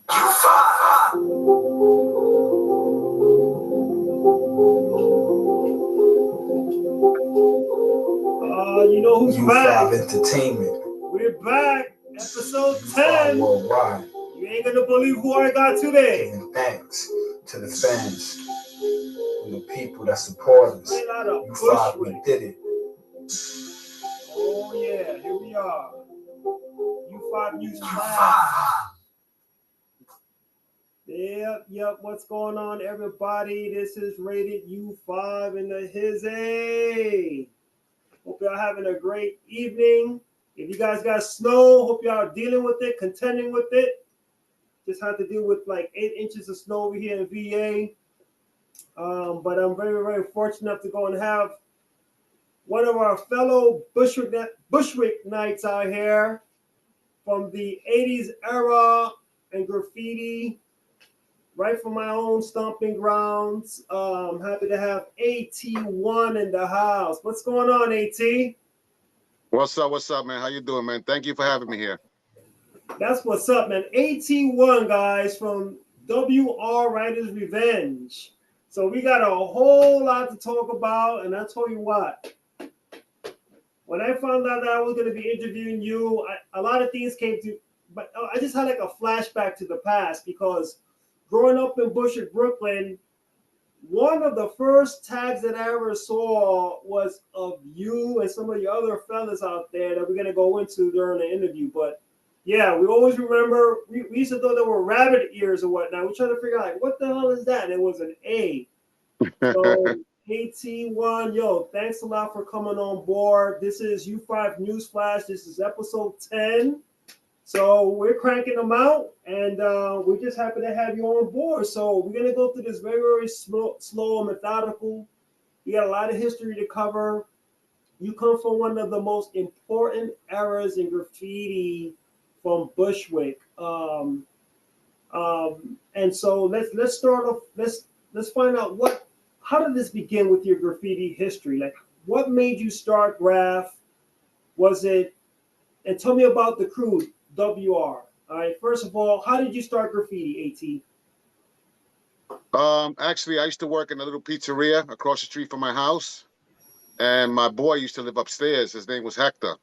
You know who's back? U5 Entertainment. We're back. Episode 10. Worldwide. You ain't gonna believe who I got today. Giving thanks to the fans and the people that support us. U5, we did it. Oh yeah, here we are. U5 News Flash. Yep. What's going on, everybody? This is Rated U5 in the Hizzy. Hope y'all having a great evening. If you guys got snow, hope y'all are dealing with it, contending with it. Just had to deal with like 8 inches of snow over here in VA. But I'm very, very fortunate enough to go and have one of our fellow Bushwick Knights out here from the 80s era and graffiti, right from my own stomping grounds. I'm happy to have AT1 in the house. What's going on, AT? What's up, man? How you doing, man? Thank you for having me here. That's what's up, man. AT1, guys, from WR Writers Revenge. So we got a whole lot to talk about, and I tell you what, when I found out that I was going to be interviewing you, a lot of things came to, but I just had like a flashback to the past because growing up in Bushwick, Brooklyn, one of the first tags that I ever saw was of you and some of the other fellas out there that we're going to go into during the interview. But yeah, we always remember, we used to thought there were rabbit ears or whatnot. We're trying to figure out, like, what the hell is that? And it was an A. So AT1, yo, thanks a lot for coming on board. This is U5 News Flash. This is episode 10. So we're cranking them out, and we're just happy to have you on board. So we're going to go through this very, very slow and methodical. We got a lot of history to cover. You come from one of the most important eras in graffiti from Bushwick. And so let's start off, let's find out how did this begin with your graffiti history? Like, what made you start Graff? Was it, and tell me about the crew, WR. All right, first of all, how did you start graffiti, AT? Actually, I used to work in a little pizzeria across the street from my house, and my boy used to live upstairs. His name was Hector,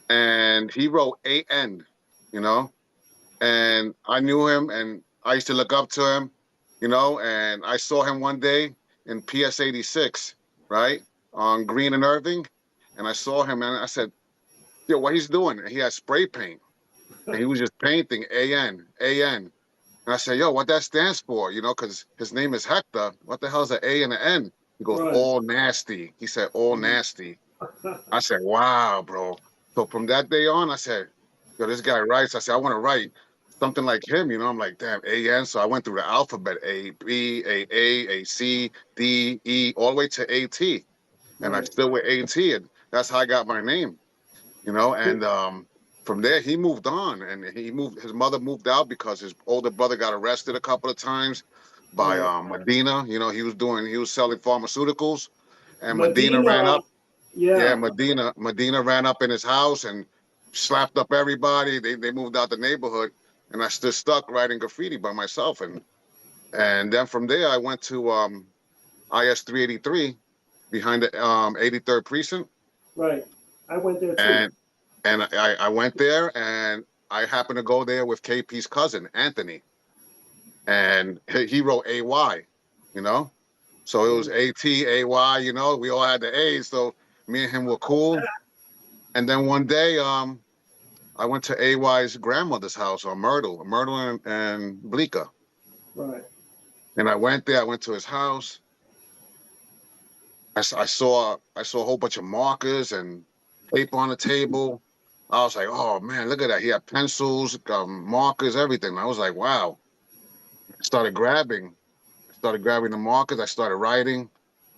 and he wrote AN, you know, and I knew him, and I used to look up to him, you know, and I saw him one day in PS 86, right, on Green and Irving, and I saw him, and I said, yo, what he's doing? And he had spray paint, and he was just painting AN. And I said, yo, what that stands for, you know, because his name is Hector. What the hell is an A and an N? He goes, right. All nasty. He said, all nasty. I said, wow, bro. So from that day on, I said, yo, this guy writes. I said, I want to write something like him, you know. I'm like, damn, AN. So I went through the alphabet, A, B, A, C, D, E, all the way to AT. And I still with AT, and that's how I got my name, you know. And from there, he moved on, and his mother moved out because his older brother got arrested a couple of times by Medina. You know, he was selling pharmaceuticals, and Medina ran up. Yeah, Medina ran up in his house and slapped up everybody. They moved out the neighborhood, and I stood stuck writing graffiti by myself. And then from there, I went to IS 383 behind the 83rd precinct. Right, I went there too. And I went there, and I happened to go there with KP's cousin, Anthony. And he wrote AY, you know? So it was AT, AY, you know? We all had the A's, so me and him were cool. And then one day, I went to AY's grandmother's house on Myrtle and Bleecker. Right. And I went there, I went to his house. I saw a whole bunch of markers and paper on the table. I was like, oh man, look at that. He had pencils, markers, everything. I was like, wow. I started grabbing the markers. I started writing.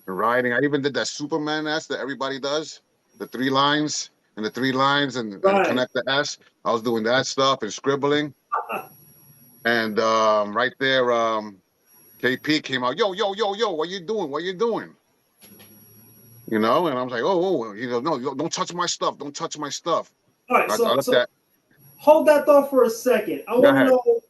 I even did that Superman S that everybody does, the 3 lines and connect the S. I was doing that stuff and scribbling. And right there, KP came out, yo, what you doing? You know, and I was like, oh, he goes, no, don't touch my stuff. All right, so hold that thought for a second. I want to know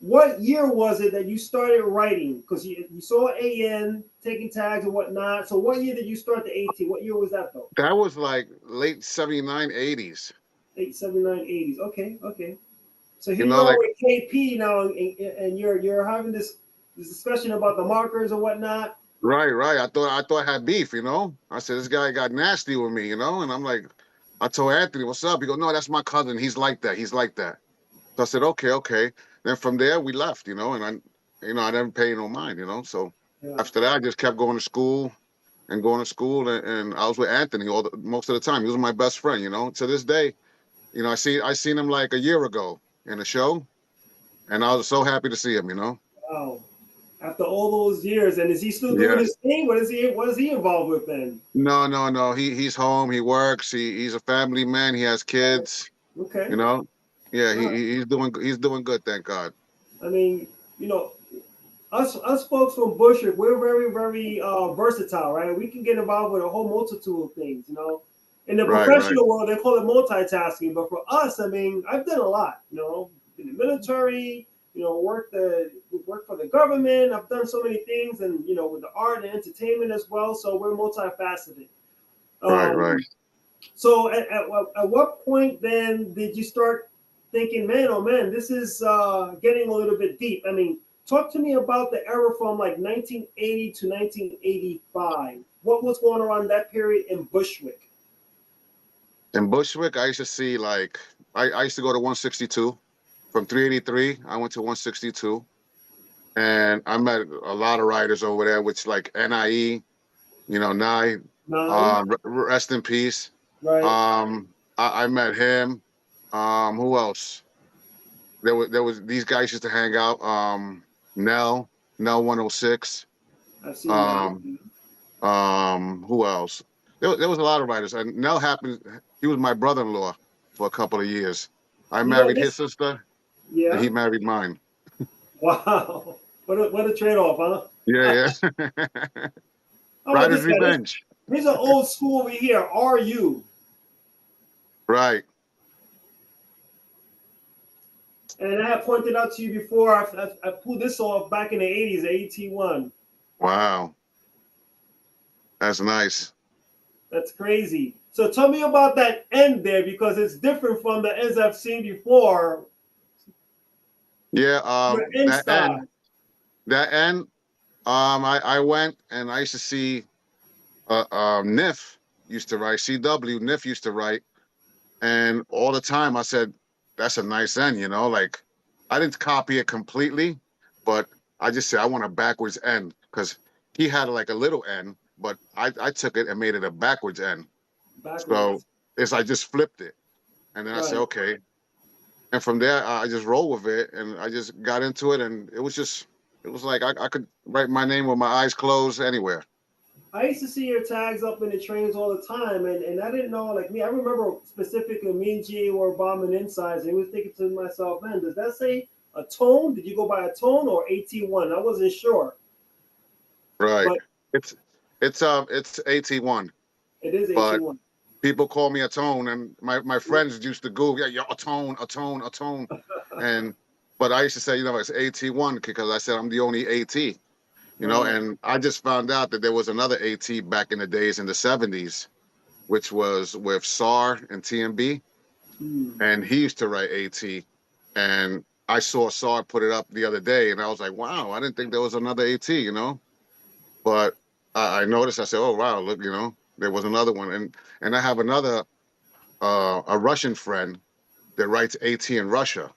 what year was it that you started writing? Because you saw AN taking tags and whatnot. So what year did you start the AT? What year was that though? That was like late 79, 80s. 879, 80s. Okay, okay. So You here you know, are like, with KP now, and you're having this discussion about the markers and whatnot. right. I thought I had beef, you know. I said, this guy got nasty with me, you know, and I'm like, I told Anthony, what's up? He goes, no, that's my cousin. He's like that. He's like that. So I said, okay. Then from there we left, you know, and I never paid no mind, you know. So Yeah. after that, I just kept going to school and I was with Anthony most of the time. He was my best friend, you know. To this day, you know, I seen him like a year ago in a show, and I was so happy to see him, you know. Wow. After all those years, and is he still doing Yeah. his thing? What is he involved with then? No. He's home. He works. He's a family man. He has kids. Okay. You know. Yeah. All right. He's doing good. Thank God. I mean, you know, us folks from Bushwick, we're very versatile, right? We can get involved with a whole multitude of things, you know. In the Right. professional world, they call it multitasking, but for us, I mean, I've done a lot, you know, in the military, you know, work for the government. I've done so many things, and you know, with the art and entertainment as well. So we're multifaceted. Right. So at what point then did you start thinking, man, oh man, this is getting a little bit deep? I mean, talk to me about the era from like 1980 to 1985. What was going on in that period in Bushwick? In Bushwick, I used to see like I used to go to 162 from 383. I went to 162, and I met a lot of writers over there, which like NIE, you know, Nye, Nine, rest in peace. right? I met him. Who else? There was these guys used to hang out. Nell, Nell 106. I've seen that. Um, who else? There was a lot of writers, and Nell happened. He was my brother-in-law for a couple of years. I You know married his this? sister, and Yeah. he married mine. Wow. What a trade off, huh? Yeah. How about Writer's this guy? revenge. Here's an old school over here. Are you? Right. And I have pointed out to you before, I pulled this off back in the 80s, AT1. Wow. That's nice. That's crazy. So tell me about that end there because it's different from the ends I've seen before. Yeah. Your end That end. style. That end. I went and I used to see. Niff used to write. CW. Niff used to write, and all the time I said, "That's a nice end," you know. Like I didn't copy it completely, but I just said I want a backwards end because he had like a little end, but I took it and made it a backwards end. So Backwards. it's I just flipped it, and then I said, Right. okay. And from there, I just rolled with it, and I just got into it, and it was like I could write my name with my eyes closed anywhere. I used to see your tags up in the trains all the time, and I didn't know, like me, I remember specifically me and G were bombing insides, and I was thinking to myself, man, does that say a tone? Did you go by a tone or AT1? I wasn't sure, Right. but It's it's AT1, it is but AT1. people call me a tone, and my friends used to go, yeah, a tone, and but I used to say, you know, it's AT1 because I said I'm the only AT, you know, Right. and I just found out that there was another AT back in the days in the 70s, which was with SAR and TMB, Hmm. and he used to write AT, and I saw SAR put it up the other day, and I was like, wow, I didn't think there was another AT, you know, but I noticed, I said, oh wow, look, you know, there was another one, and I have another a Russian friend that writes AT in Russia.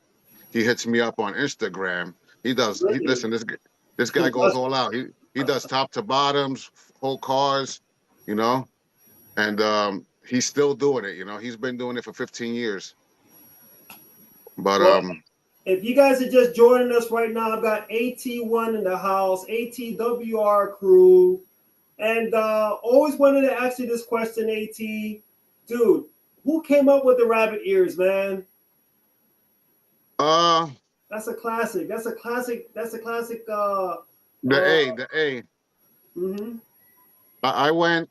He hits me up on Instagram. He Really? listen, this guy goes all out. He does top to bottoms, whole cars, you know, and he's still doing it, you know. He's been doing it for 15 years. But Well, if you guys are just joining us right now, I've got AT1 in the house, ATWR crew, and always wanted to ask you this question, AT. Dude, who came up with the rabbit ears, man? uh That's a classic. That's a classic. That's a classic. Uh, the A. mm-hmm. I went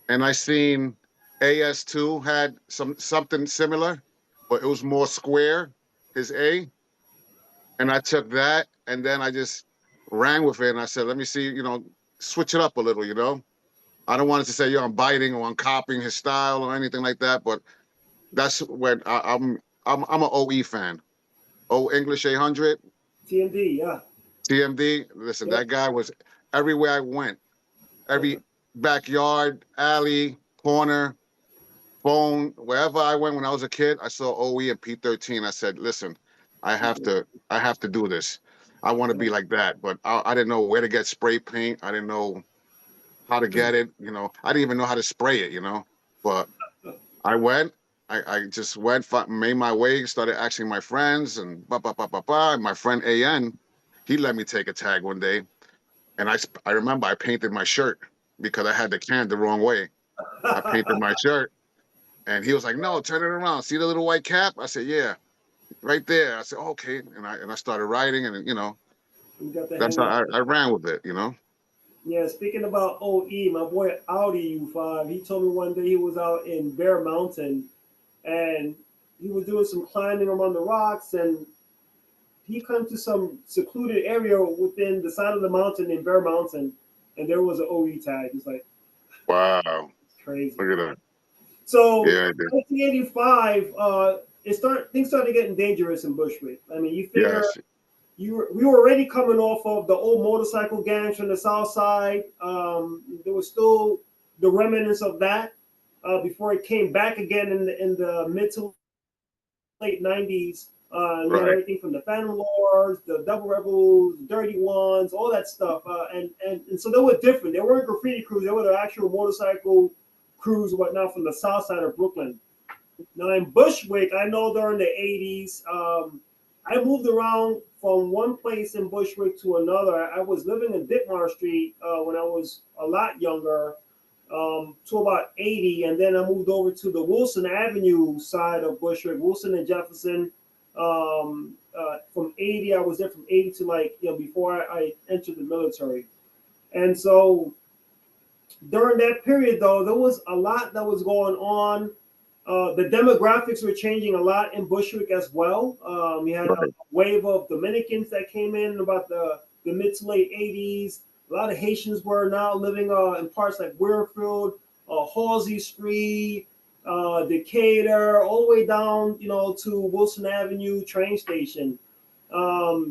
and I seen AS2 had something similar, but it was more square, his A. And I took that, and then I just ran with it. And I said, let me see, switch it up a little, I don't want it to say, I'm biting or I'm copying his style or anything like that. But that's when I'm an OE fan. English 800. TMD, yeah. TMD. Listen, Yep. that guy was everywhere I went. Every backyard, alley, corner, phone, wherever I went when I was a kid, I saw OE and P13. I said, listen, I have to do this. I want to be like that. But I didn't know where to get spray paint. I didn't know how to get it. I didn't even know how to spray it, But I went. I just went, made my way, started asking my friends, and my friend AN, he let me take a tag one day. And I remember I painted my shirt because I had the can the wrong way. I painted my shirt, and he was like, "No, turn it around. See the little white cap?" I said, "Yeah, right there." I said, "Okay," and I started writing, and You got the that's hang how of I it. ran with it. Yeah, speaking about OE, my boy Audi U5, he told me one day he was out in Bear Mountain and he was doing some climbing among the rocks and he come to some secluded area within the side of the mountain in Bear Mountain and there was an OE tag. He's like, Wow, it's crazy. look at that. So Yeah, I did. 1985, things started getting dangerous in Bushwick. I mean, you figure Yes, we were already coming off of the old motorcycle gangs from the south side. There was still the remnants of that before it came back again in the mid to late 90s. You had right. everything from the Phantom Lords, the Double Rebels, Dirty Ones, all that stuff. And so they were different. They weren't graffiti crews. They were the actual motorcycle crews, whatnot, from the south side of Brooklyn. Now in Bushwick, I know during the 80s, I moved around from one place in Bushwick to another. I was living in Ditmar Street when I was a lot younger, to about 80, and then I moved over to the Wilson Avenue side of Bushwick, Wilson and Jefferson. From 80, I was there from 80 to before I entered the military. And so during that period, though, there was a lot that was going on. The demographics were changing a lot in Bushwick as well. You had a Right. wave of Dominicans that came in about the mid to late 80s. A lot of Haitians were now living in parts like Weirfield, Halsey Street, Decatur, all the way down, to Wilson Avenue train station.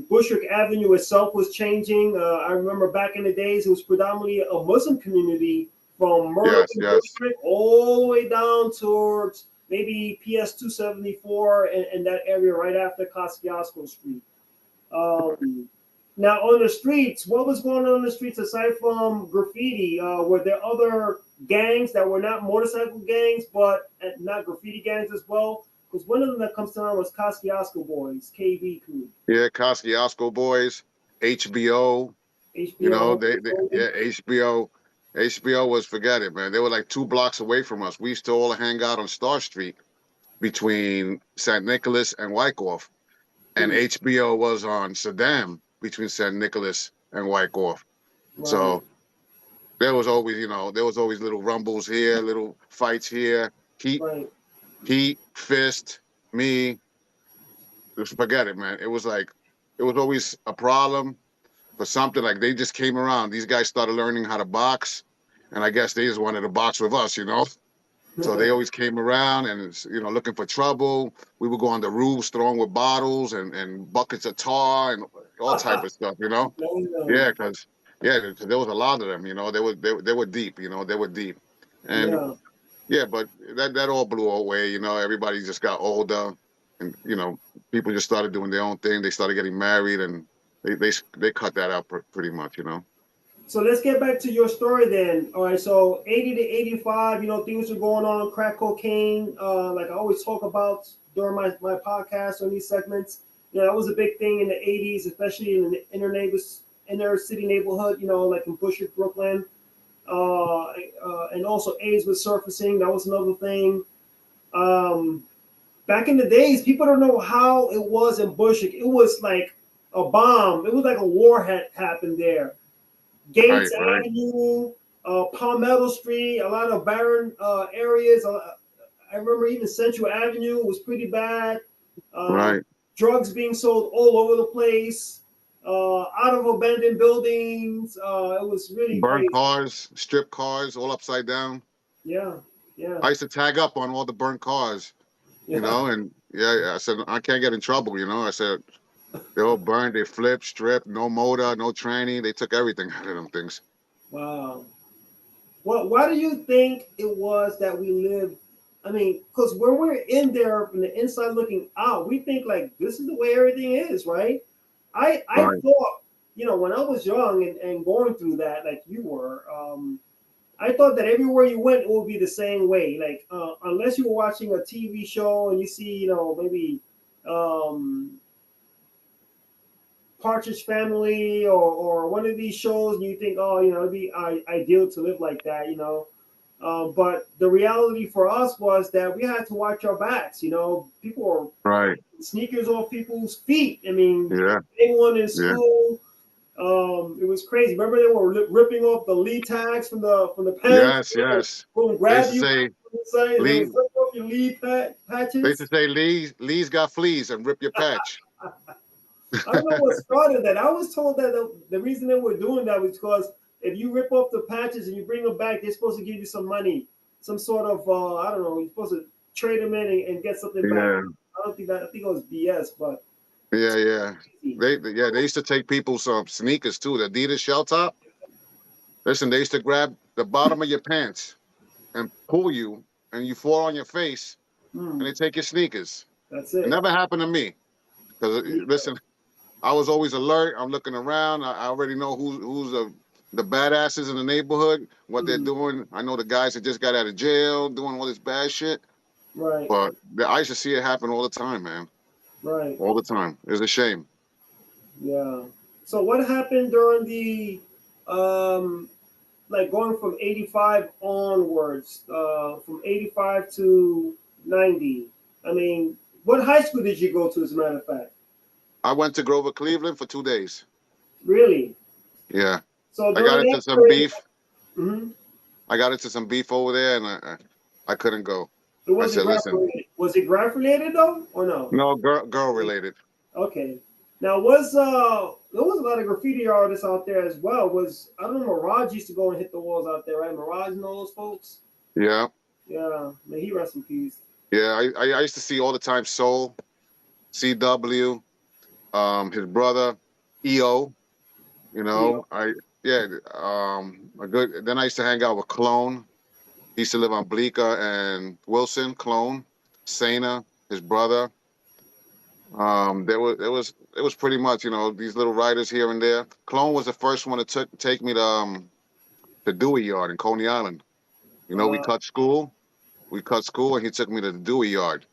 Bushwick Avenue itself was changing. I remember back in the days, it was predominantly a Muslim community from Myrtle Yes, and yes. Bushwick all the way down towards maybe PS 274 and that area right after Kosciuszko Street. Um, Now on the streets, what was going on the streets aside from graffiti? Were there other gangs that were not motorcycle gangs, but not graffiti gangs as well? Because one of them that comes to mind was Kosciuszko Boys, KB crew. Yeah, Kosciuszko Boys, HBO. HBO. Yeah, HBO. HBO was, forget it, man. They were like 2 blocks away from us. We used to all hang out on Star Street between St. Nicholas and Wyckoff. And HBO was on Saddam between St. Nicholas and Wyckoff. Right, So there was always little rumbles here, little fights here. Heat, right. heat, fist, me. Just forget it, man. It was always a problem for something. Like they just came around. These guys started learning how to box, and I guess they just wanted to box with us. So they always came around and looking for trouble. We would go on the roofs, throwing with bottles and buckets of tar and all type of stuff. Yeah, because there was a lot of them. They were deep. They were deep, and Yeah. yeah, but that all blew away. Everybody just got older, and people just started doing their own thing. They started getting married, and they cut that out pretty much. So let's get back to your story then. All right, so 80 to 85, things are going on, crack cocaine, like I always talk about during my podcast on these segments. That was a big thing in the 80s, especially in the inner city neighborhood, like in Bushwick, Brooklyn. And also AIDS was surfacing. That was another thing. Um, Back in the days, people don't know how it was in Bushwick. It was like a bomb. It was like a war had happened there. Right, Gates right, Avenue, Palmetto Street, a lot of barren areas. I remember even Central Avenue was pretty bad. Um, right. drugs being sold all over the place, out of abandoned buildings. It was really Burnt crazy. cars, stripped cars, all upside down. Yeah, yeah, I used to tag up on all the burnt cars, you yeah. know, and yeah, I said I can't get in trouble, you know. I said they all burned, they flipped, stripped, no motor, no tranny. They took everything out of them things. Wow. Well, why do you think it was that we lived? I mean, because when we're in there from the inside looking out, we think like this is the way everything is, right? I Right. thought, when I was young and going through that, like you were, I thought that everywhere you went, it would be the same way. Like, unless you were watching a TV show and you see, maybe um, Partridge Family or one of these shows, and you think, oh, it'd be ideal to live like that, but the reality for us was that we had to watch our backs. People were Right. sneakers off people's feet. I mean, Yeah. anyone in Yeah. school, it was crazy. Remember they were ripping off the Lee tags from the pants. Yes. Yes. Boom, They used grab to you say and they Lee. was ripping off your Lee They used to patches. say Lee's got fleas and rip your patch. I don't know what started that. I was told that the reason they were doing that was because if you rip off the patches and you bring them back, they're supposed to give you some money, some sort of I don't know. You're supposed to trade them in and get something back. Yeah. I don't think that. I think it was BS, but Yeah. Yeah. crazy. They used to take people's sneakers too, the Adidas shell top. Listen, they used to grab the bottom of your pants and pull you, and you fall on your face, and Hmm, they take your sneakers. that's It it. never happened to me because Me listen, I was always alert. I'm looking around. I already know who's the badasses in the neighborhood, what they're hmm, doing. I know the guys that just got out of jail doing all this bad shit. right, But I used to see it happen all the time, man. right. All the time. It's a shame. Yeah. So what happened during the um like going from 85 onwards, from 85 to 90? I mean, what high school did you go to, as a matter of fact? I went to Grover, Cleveland for 2 days. Really? Yeah. So I got during that into some period, beef. mhm, I got into some beef over there, and I couldn't go. it I wasn't said, graph listen, related. Was it graph related though, or no? no, girl related. Okay. Now there was a lot of graffiti artists out there as well. Was I don't know, Mirage used to go and hit the walls out there, right? Mirage and all those folks. Yeah. Yeah, may he rest in peace. Yeah. I used to see all the time Soul, CW, his brother, EO. You Yeah. know, yeah, a good. Then I used to hang out with Clone. He used to live on Bleecker and Wilson. Clone, Sana, his brother. It was pretty much these little writers here and there. Clone was the first one to take me to the Dewey Yard in Coney Island. We Uh, cut school. We cut school, and he took me to the Dewey Yard.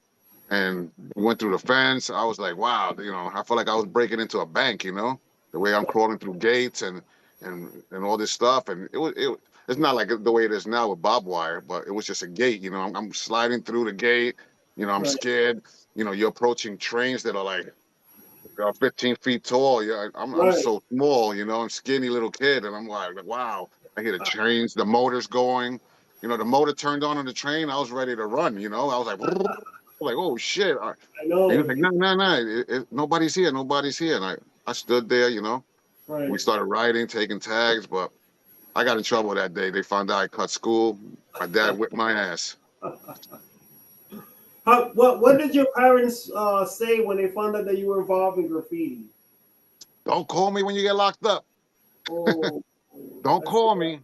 And we went through the fence. I was like, wow, I felt like I was breaking into a bank, the way I'm crawling through gates and all this stuff. And it's not like the way it is now with barbed wire, but it was just a gate. I'm sliding through the gate. I'm right, scared. You're approaching trains that are like 15 feet tall. Yeah, I'm right. so small. I'm skinny little kid, and I'm like, wow. I hear the trains, the motors going. The motor turned on the train. I was ready to run. I was like, oh shit. I And he know. was like, no, no, no, nobody's here, nobody's here. And I stood there. We Right. started riding, taking tags, but I got in trouble that day. They found out I cut school. My dad whipped my ass. What did your parents say when they found out that you were involved in graffiti? Don't call me when you get locked up. Oh, Don't that's call me.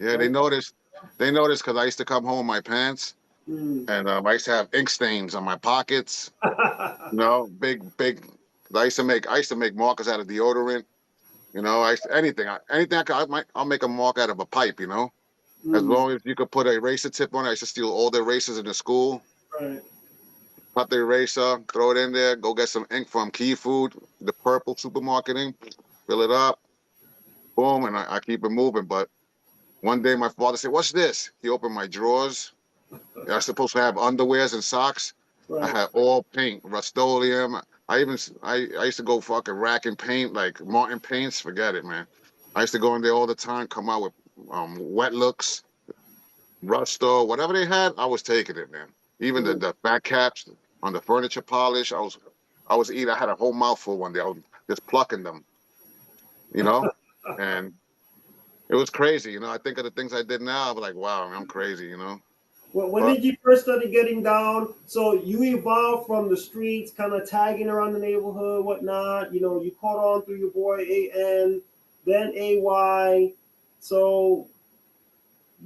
Yeah, they don't. noticed. They noticed because I used to come home in my pants, Mm. and I used to have ink stains on my pockets. Big, big. 'Cause I used to make markers out of deodorant. Anything I could, I'll make a mark out of a pipe. As Mm. long as you could put an eraser tip on it. I used to steal all the erasers in the school. Right. Cut the eraser, throw it in there, go get some ink from Key Food, the purple supermarket ink, fill it up, boom, and I keep it moving. But one day my father said, "What's this?" He opened my drawers. I was supposed to have underwears and socks. I Right. had all pink, Rust-Oleum. I used to go fucking racking paint like Martin paints. Forget it, man. I used to go in there all the time, come out with wet looks, Rusto, whatever they had. I was taking it, man. Even the Mm. the back caps on the furniture polish. I was eating. I had a whole mouthful one day. I was just plucking them, you know, and it was crazy. You know, I think of the things I did now. I'm like, wow, I'm crazy. You know. Well, when But did you first started getting down? So you evolved from the streets, kind of tagging around the neighborhood, whatnot. You know, you caught on through your boy AN, then AY. So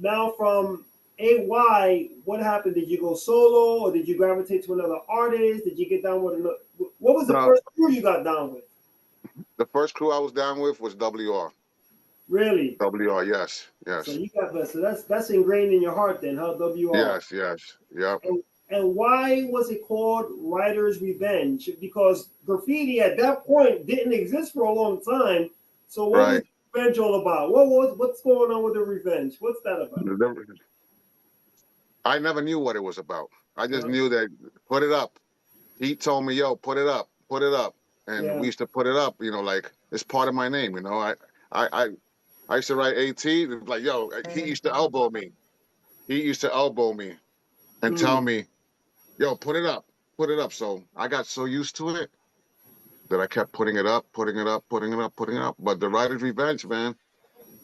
now from AY, what happened? Did you go solo, or did you gravitate to another artist? Did you get down with another? What was the first crew you got down with? the first crew I was down with was WR. Really? WR, yes, So yes, you got that. So that's ingrained in your heart then, huh? WR. yes, yes, yep. And why was it called Writer's Revenge? Because graffiti at that point didn't exist for a long time. So what was Right. revenge all about? What's going on with the revenge? What's that about? I never knew what it was about. I just Yeah, knew that put it up. He told me, yo, put it up, put it up. And yeah. we used to put it up, you know, like it's part of my name, you know. I, I used to write AT, like, yo, he used to elbow me. He used to elbow me and tell me, yo, put it up, put it up. So I got so used to it that I kept putting it up, putting it up, putting it up, putting it up. But the writer's revenge, man,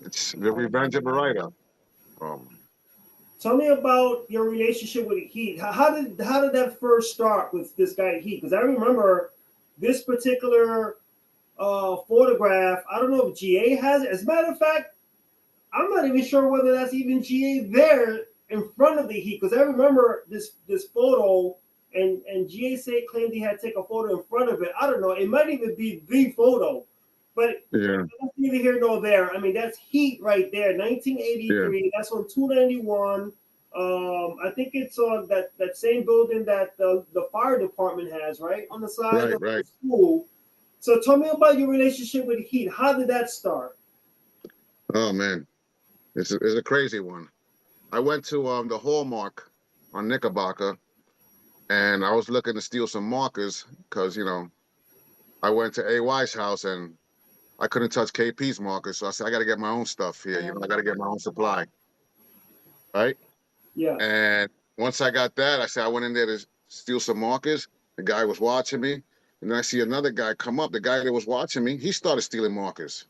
it's the revenge of a writer. Um, Tell me about your relationship with Heat. How did that first start with this guy Heat? Because I remember this particular photograph. I don't know if GA has it. As a matter of fact, I'm not even sure whether that's even GA there in front of the Heat, because I remember this photo, and GA claimed he had to take a photo in front of it. I don't know. It might even be the photo, but yeah, that's neither here nor there. I mean, that's Heat right there, 1983. yeah, That's on 291. I think it's on that same building that the fire department has, right on the side right, of the right. school. So tell me about your relationship with Heat. How did that start? Oh man, it's a crazy one. I went to the Hallmark on Knickerbocker, and I was looking to steal some markers because you know I went to AY's house and I couldn't touch KP's markers, so I said I got to get my own stuff here. You know, I got to get my own supply, right? Yeah. And once I got that, I said I went in there to steal some markers. The guy was watching me, and then I see another guy come up. The guy that was watching me, he started stealing markers.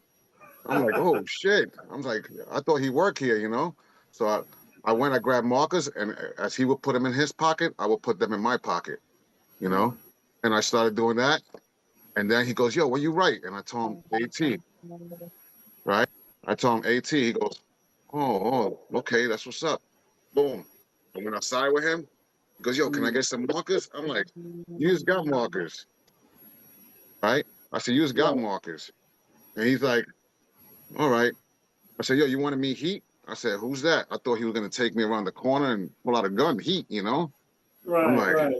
I'm like, oh shit. I'm like, I thought he worked here, you know? So I went, I grabbed markers, and as he would put them in his pocket, I would put them in my pocket, you know? And I started doing that. And then he goes, yo, what you write? And I told him AT, right? I told him AT. He goes, okay, that's what's up. Boom. I went outside with him. He goes, yo, can I get some markers? I'm like, you just got markers, right? I said, you just got Right. markers. And he's like, all right. I said, yo, you want to meet Heat? I said, who's that? I thought he was going to take me around the corner and pull out a gun. Heat, you know? I'm Right, like, right.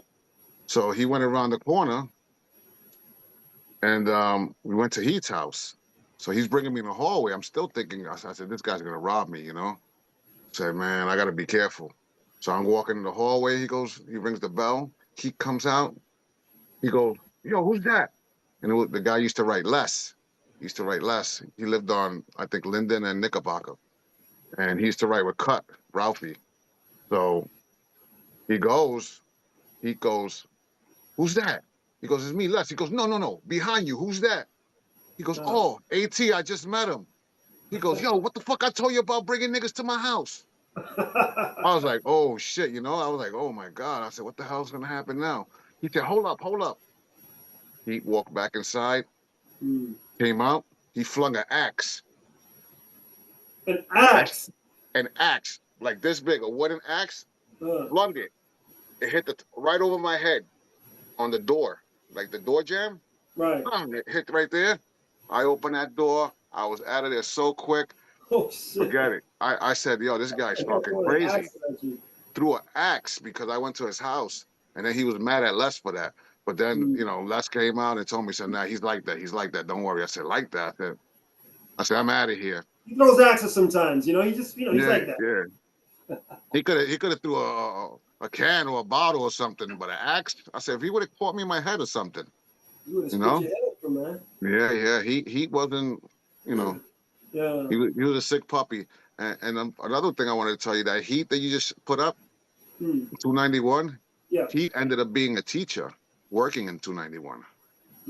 so he went around the corner and we went to Heat's house. So he's bringing me in the hallway. I'm still thinking, I said, this guy's going to rob me, you know? I said, man, I got to be careful. So I'm walking in the hallway. He rings the bell. Heat comes out. He goes, yo, who's that? And the guy used to write Les. He used to write Les. He lived on, I think, Linden and Knickerbocker. And he used to write with Cut, Ralphie. So he goes, who's that? He goes, it's me, Les. He goes, no, no, no, behind you, who's that? He goes, Uh, oh, AT, I just met him. He goes, yo, what the fuck I told you about bringing niggas to my house? I was like, oh, shit, you know? I was like, oh, my God. I said, what the hell's going to happen now? He said, hold up, hold up. He walked back inside, came out. He flung an axe. An axe. An axe, like this big, a wooden axe, Uh, flung it. It hit right over my head on the door, like the door jam. right. It hit right there. I opened that door. I was out of there so quick. Oh shit. Forget it. I said, yo, this guy's fucking An crazy. axe at you. Threw an axe because I went to his house. And then he was mad at Les for that. But then, you know, Les came out and told me, said, nah, he's like that. He's like that. Don't worry. I said, like that? I said, I'm out of here. He throws axes sometimes, you know. He just, he's Yeah, like that. yeah. He could have threw a can or a bottle or something, but an axe. I said, if he would have caught me in my head or something, You would have you split know? your head open, man. Yeah, yeah. He wasn't, you know, Yeah. he was a sick puppy. And another thing I wanted to tell you, that Heat that you just put up, 291, Yeah. he ended up being a teacher working in 291.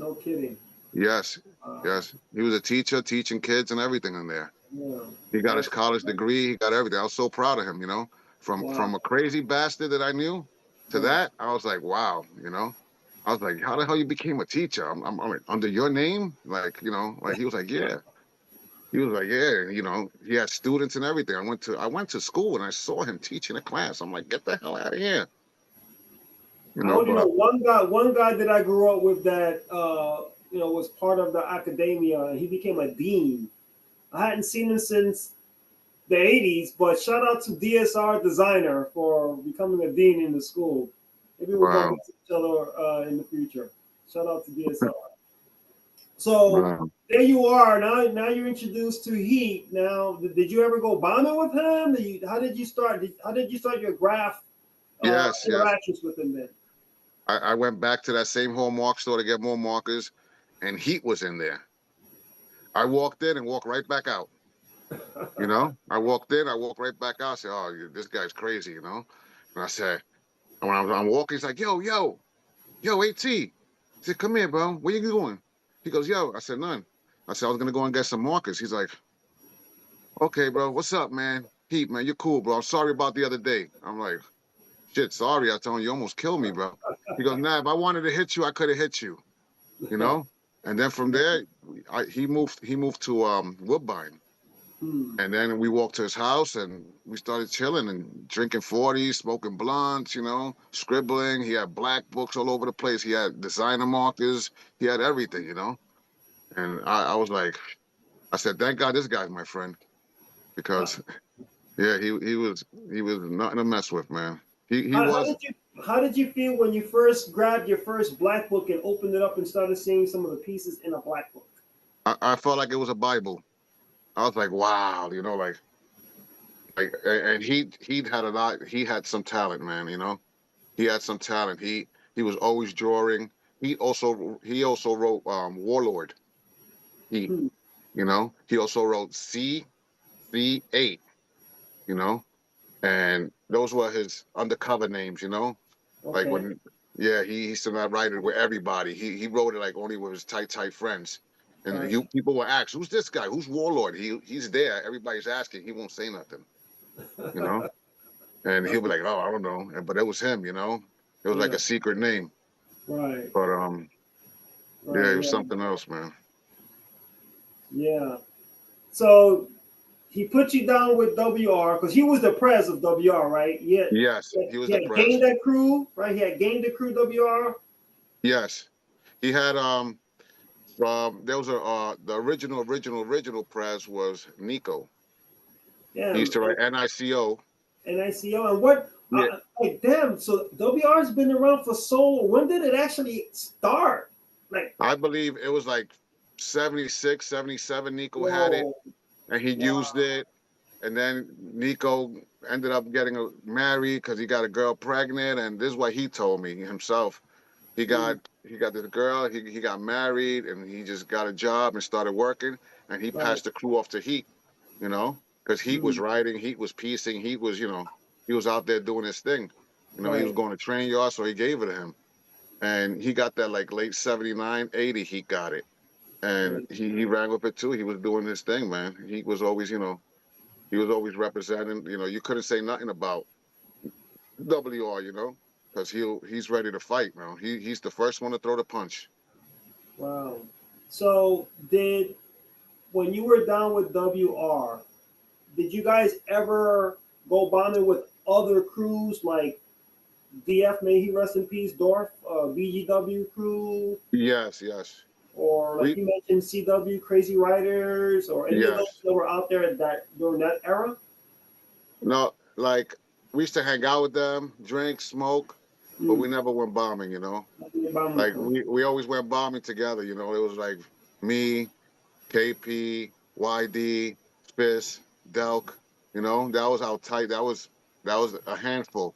No kidding. Yes, yes. He was a teacher, teaching kids and everything in there. Yeah. He got his college degree. He got everything. I was so proud of him, you know, from a crazy bastard that I knew to that. I was like, wow, you know. I was like, how the hell you became a teacher? I'm like, under your name? Like, you know, like he was like, yeah. He was like, yeah, you know, he had students and everything. I went to school and I saw him teaching a class. I'm like, get the hell out of here. You I know, only know but one guy that I grew up with that you know was part of the academia, and he became a dean. I hadn't seen him since the 80s, but shout out to DSR Designer for becoming a dean in the school. Maybe we'll bump wow, into each other in the future. Shout out to DSR. So wow. there you are. Now you're introduced to Heat. Now, did you ever go bombing with him? How did you start? How did you start your graff Yes, yes. interactions with him then? I went back to that same hallmark store to get more markers, and Heat was in there. I walked in and walked right back out. You know, I walked in, I walked right back out. I said, "Oh, this guy's crazy," you know. And I said, and when I'm walking, he's like, yo, AT." He said, "Come here, bro. Where you going?" He goes, "Yo." I said, "None." I said, "I was gonna go and get some markers." He's like, "Okay, bro. What's up, man? Heat, man. You're cool, bro. I'm sorry about the other day." I'm like, "Shit, sorry." I told him, "You almost killed me, bro." He goes, "Nah, if I wanted to hit you, I could have hit you." You know. And then from there, he moved to Woodbine. Hmm. And then we walked to his house and we started chilling and drinking 40s, smoking blunts, you know, scribbling. He had black books all over the place. He had designer markers. He had everything, you know. And I was like, I said, thank God this guy's my friend because yeah, he was nothing to mess with, man. He How was. did you feel when you first grabbed your first black book and opened it up and started seeing some of the pieces in a black book? I felt like it was a Bible. I was like, wow, you know, and he had a lot. He had some talent, man. You know, he had some talent. He was always drawing. He also wrote Warlord. He Hmm. you know he also wrote C8. You know, and those were his undercover names. You know, like Okay. when yeah he used to not write it with everybody. He wrote it like only with his tight friends. And Right. people were asked, "Who's this guy? Who's Warlord?" He's there. Everybody's asking. He won't say nothing. You know. And he'll be like, "Oh, I don't know," but it was him, you know. It was like Yeah. a secret name, Right. but yeah, Right. it was Yeah. something else, man. Yeah. So he put you down with WR because he was the prez of WR, right? Yes, he was He the had press. gained that crew, right? He had gained the crew WR. Yes, he had there was the original press was Nico. He Damn. used to write NICO. NICO. And what, Yeah, like, damn. So WR's been around for so long. When did it actually start? Like, I believe it was like 76, 77. Nico had it, whoa. and he used Wow. it. And then Nico ended up getting married because he got a girl pregnant, and this is what he told me himself. Hmm. He got this girl. He got married, and he just got a job and started working. And he Right. passed the crew off to Heat, you know, because Heat was Hmm. writing, Heat was piecing, Heat was, you know, he was out there doing his thing. You know, he was Right. going to train yard, so he gave it to him. And he got that like late 79, 80. He got it, and Right. he ran with it too. He was doing his thing, man. He was always, you know, he was always representing. You know, you couldn't say nothing about WR, you know, because he's ready to fight, man. He's the first one to throw the punch. Wow. So when you were down with WR, did you guys ever go bombing with other crews like DF, may he rest in peace, Dorf, BGW crew, Yes, yes. or like We you mentioned, CW, Crazy Riders, or any of those yes. that were out there that during that era? No, like we used to hang out with them, drink, smoke, but we Mm. never went bombing, you know. Bombing with Like them. we always went bombing together, you know. It was like me, KP, YD, Spiss, Delk, you know. That was how tight that was a handful.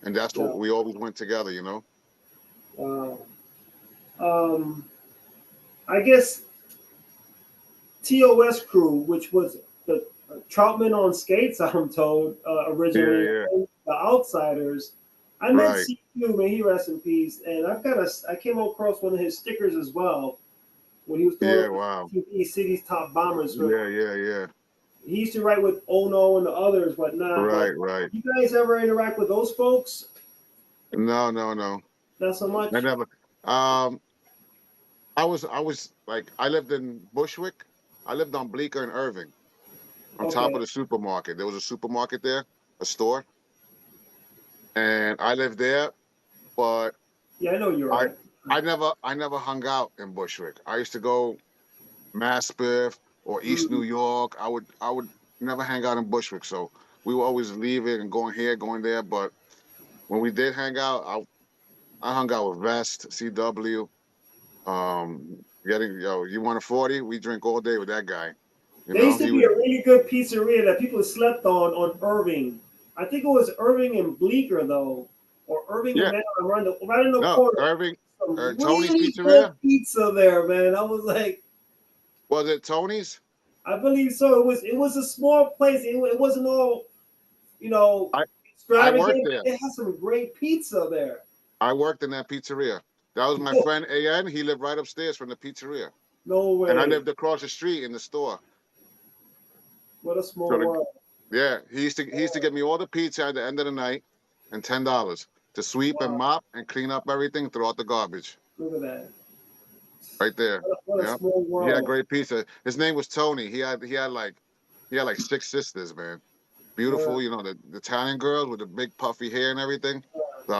And that's Yeah. what we always went together, you know. Wow. Um, I guess TOS crew, which was the Troutman on skates, I'm told, Yeah, originally, yeah. and the Outsiders. I met Right. too, man. He rests in peace. And I came across one of his stickers as well when he was throwing up wow. TV City's top bombers. Yeah. He used to write with Ono and the others, whatnot. Right, But right. you guys ever interact with those folks? No. Not so much. I never. Um, I was like, I lived in Bushwick. I lived on Bleecker and Irving, on top Okay. of the supermarket. There was a supermarket there, a store, and I lived there. But Yeah, I know you're I right. I never hung out in Bushwick. I used to go Maspeth or East New Mm. York. I would never hang out in Bushwick. So we were always leaving and going here, going there. But when we did hang out, I hung out with Vest, CW. Getting you want a 40? We drink all day with that guy. You There know, used to he be would. a really good pizzeria that people slept on Irving. I think it was Irving and Bleecker though, or Irving and Yeah, Manor, right in the no, corner. Irving, Some Tony's really good Pizzeria. pizza there, man. I was like, Was it Tony's? I believe so. It was a small place. It wasn't all you know I I worked extravagant. there. They had some great pizza there. I worked in that pizzeria. That was my friend AN. He lived right upstairs from the pizzeria, No and I way. lived across the street in the store. What a small So world. yeah, he used to get me all the pizza at the end of the night, and $10 to sweep and Wow. mop and clean up everything, throw out the garbage. Look at that. Right there. What a Yeah. small He had world. great pizza. His name was Tony. He had like six sisters, man. Where, Beautiful, the Italian girls with the big puffy hair and everything. So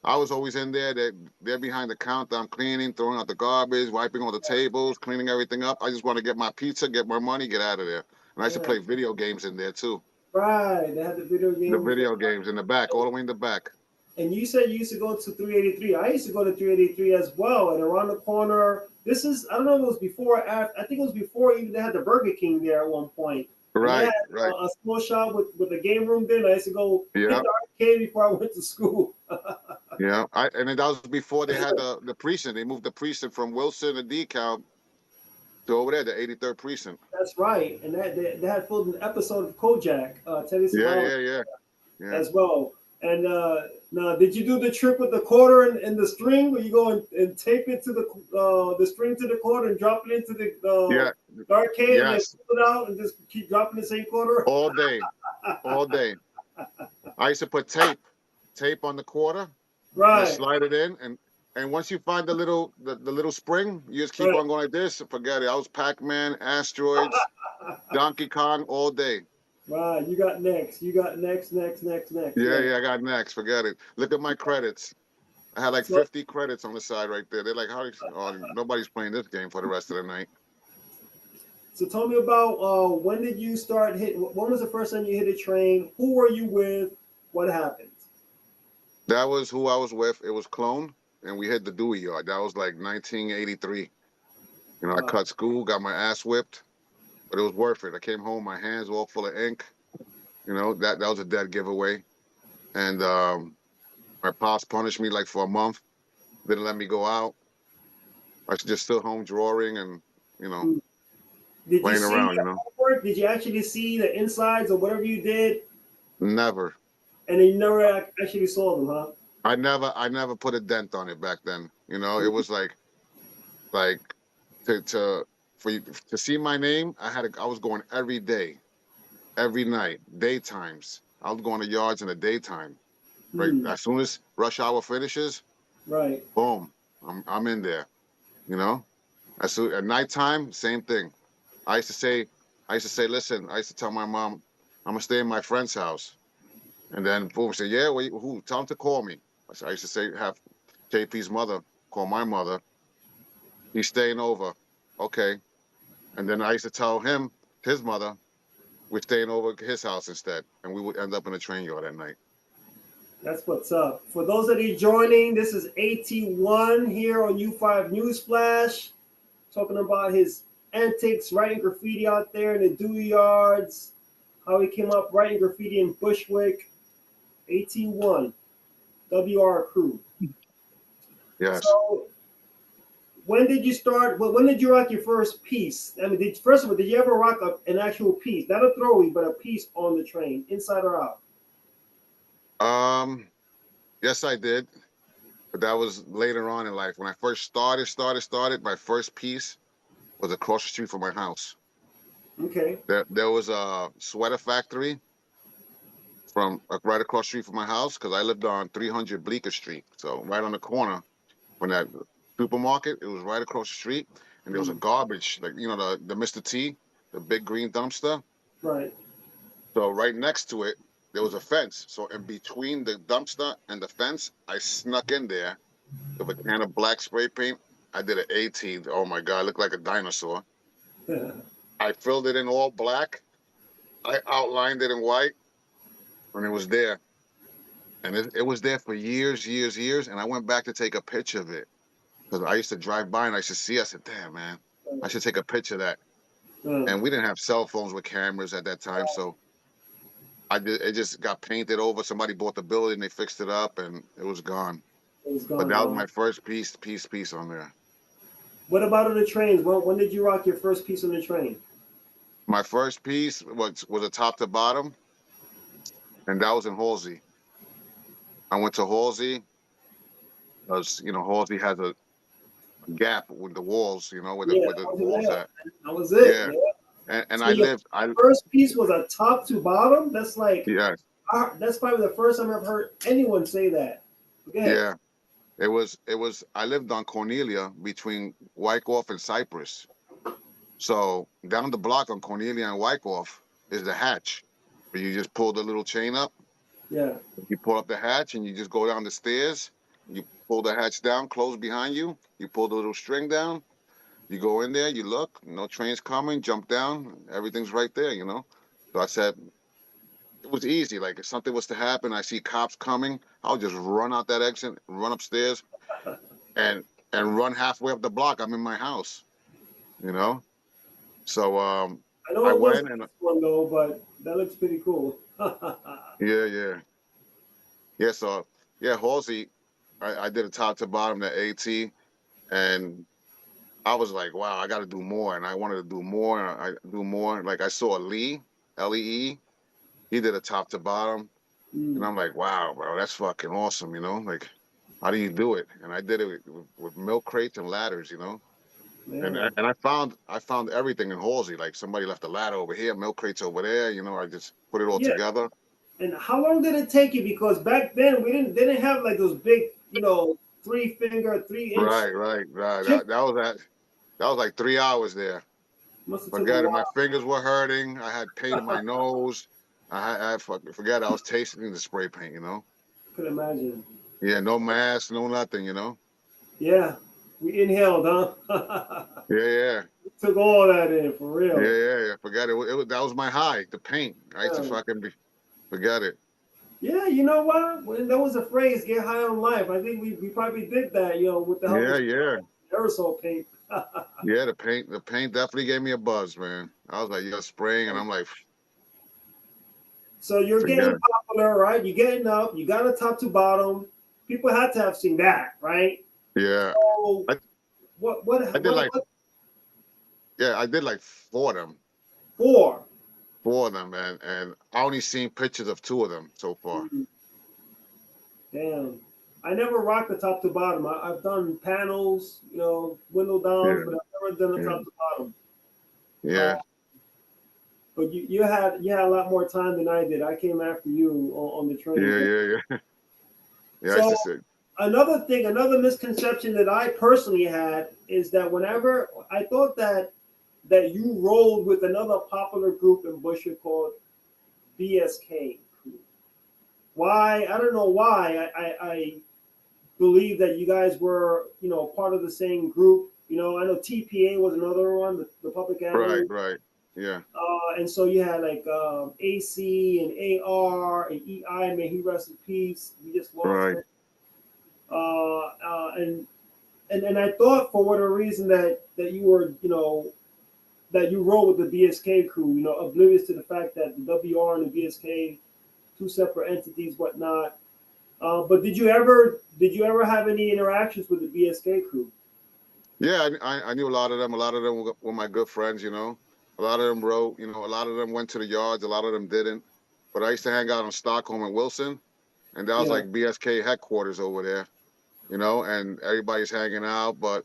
I was always in there. They're behind the counter. I'm cleaning, throwing out the garbage, wiping all the tables, cleaning everything up. I just want to get my pizza, get more money, get out of there. And I used to yeah. play video games in there too. Right. They had the video The games. video games in the back, all the way in the back. And you said you used to go to 383. I used to go to 383 as well. And around the corner, I don't know if it was before or after. I think it was before even they had the Burger King there at one point. And they Right, had right. a small shop with a game room there. And I used to go hit Yeah, the arcade before I went to school. yeah. And then that was before they had the precinct. They moved the precinct from Wilson and DeKalb to over there, the 83rd precinct. That's right. And they had filmed an episode of Kojak, Teddy Savalas, Yeah. as well. And now, did you do the trick with the quarter and the string, where you go and tape it to the string to the quarter and drop it into Yeah. the arcade and then Yes. pull it out and just keep dropping the same quarter? All day. All day. I used to put tape on the quarter, and Right, slide it in, and once you find the little spring, you just keep right. on going like this. Forget it. I was Pac-Man, Asteroids, Donkey Kong all day. Right, you got next. You got next. Yeah. Yeah, I got next. Forget it. Look at my credits. I had like So, 50 credits on the side right there. They're like, oh, nobody's playing this game for the rest of the night. so tell me about when did you start hitting? When was the first time you hit a train? Who were you with? What happened? That was who I was with. It was Clone, and we hit the Dewey Yard. That was like 1983. I Wow. cut school, got my ass whipped, but it was worth it. I came home, my hands were all full of ink. That was a dead giveaway. And my pops punished me like for a month, didn't let me go out. I was just still home drawing and, Did you playing see around, the artwork? Did you actually see the insides or whatever you did? Never. And then you never actually saw them, huh? I never put a dent on it back then. It was like for you to see my name, I was going every day, every night, daytimes. I was going to yards in the daytime. Right. Hmm. As soon as rush hour finishes, Right. boom, I'm in there. As soon at nighttime, same thing. I used to say, listen, I used to tell my mom, I'm gonna stay in my friend's house. And then boom, say, yeah, who? Tell him to call me. I used to say, have JP's mother call my mother. He's staying over. Okay. And then I used to tell his mother, we're staying over at his house instead. And we would end up in a train yard at night. That's what's up. For those that are joining, this is AT1 here on U5 Newsflash, talking about his antics writing graffiti out there in the Dewey Yards, how he came up writing graffiti in Bushwick. AT1, WR crew. Yes. So, when did you start? When did you rock your first piece? I mean, first of all, did you ever rock an actual piece, not a throwaway, but a piece on the train, inside or out? Yes, I did. But that was later on in life. When I first started, my first piece was across the street from my house. Okay. There was a sweater factory from right across the street from my house because I lived on 300 Bleecker Street. So right on the corner from that supermarket, it was right across the street. And there was a garbage, like, you know, the Mr. T, the big green dumpster. Right. So right next to it, there was a fence. So in between the dumpster and the fence, I snuck in there with a can of black spray paint. I did an 18. Oh my God, I looked like a dinosaur. I filled it in all black. I outlined it in white, and it was there. And it was there for years, years, years. And I went back to take a picture of it because I used to drive by and I used to see. I said, "Damn, man, I should take a picture of that." And we didn't have cell phones with cameras at that time, so it just got painted over. Somebody bought the building, they fixed it up, and it was gone. It was But gone. that was Wow. my first piece on there. What about on the trains? When did you rock your first piece on the train? My first piece was a top to bottom, and that was in Halsey. I went to Halsey because, you know, Halsey has a gap with the walls, you know, Yeah, where the that was walls it. at. That was it. Yeah, and So I your lived. first piece was a top to bottom. That's like Yeah, that's probably the first time I've heard anyone say that. Go ahead. yeah. It was. I lived on Cornelia between Wyckoff and Cypress. So down the block on Cornelia and Wyckoff is the hatch, where you just pull the little chain up. Yeah. You pull up the hatch and you just go down the stairs. You pull the hatch down, close behind you. You pull the little string down. You go in there. You look. No trains coming. Jump down. Everything's right there. You know. So I said it was easy. Like if something was to happen, I see cops coming. I'll just run out that exit, run upstairs, and run halfway up the block. I'm in my house. You know. So I know I it wasn't went and this one though, but that looks pretty cool. yeah. So yeah, Halsey, I did a top to bottom the AT, and I was like, wow, I got to do more, and I wanted to do more, and I do more. Like I saw Lee, Lee, he did a top to bottom, and I'm like, wow, bro, that's fucking awesome, you know? Like, how do you do it? And I did it with milk crates and ladders, you know. And Man. I found everything in Halsey. Like somebody left a ladder over here, milk crates over there. You know, I just put it all Yeah. together. And how long did it take you? Because back then they didn't have like those big, 3-finger, 3-inch Right. chip. That was like 3 hours there. Must have took a Forget it. My while. fingers were hurting. I had paint in my nose. I forget. I was tasting the spray paint. You know. Could imagine. Yeah. No mask. No nothing. You know. Yeah. We inhaled, huh? Yeah. Took all that in for real. Yeah. Forget it. That was my high. The paint. I used to Yeah. fucking forget it. Yeah, you know what? When there was a phrase, get high on life. I think we probably did that, with the help of Yeah. aerosol paint. Yeah. The paint definitely gave me a buzz, man. I was like, you're spraying, and I'm like, So you're forget getting it. popular, right? You're getting up. You got a top to bottom. People had to have seen that, right? Yeah. So I, I did like what I did like four of them. for? Four of them, and I only seen pictures of two of them so far. Damn. I never rocked the top to bottom. I've done panels, window downs, Yeah. but I've never done the Yeah. top to bottom. Yeah. But you had a lot more time than I did. I came after you on the train. Yeah. Yeah, I used So to say, another misconception that I personally had is that whenever I thought that you rolled with another popular group in Busher called BSK. Why? I don't know why. I believe that you guys were, part of the same group. I know TPA was another one, the Public Avenue. right. Yeah. And so you had like AC and AR and EI, may he rest in peace. We just lost Right. him. And I thought for whatever reason that you were, that you rode with the BSK crew, oblivious to the fact that the WR and the BSK, two separate entities, whatnot. But did you ever have any interactions with the BSK crew? Yeah, I knew a lot of them. A lot of them were my good friends, you know. A lot of them wrote, you know, a lot of them went to the yards, a lot of them didn't. But I used to hang out in Stockholm and Wilson, and that was Yeah. like BSK headquarters over there. you know, and everybody's hanging out, but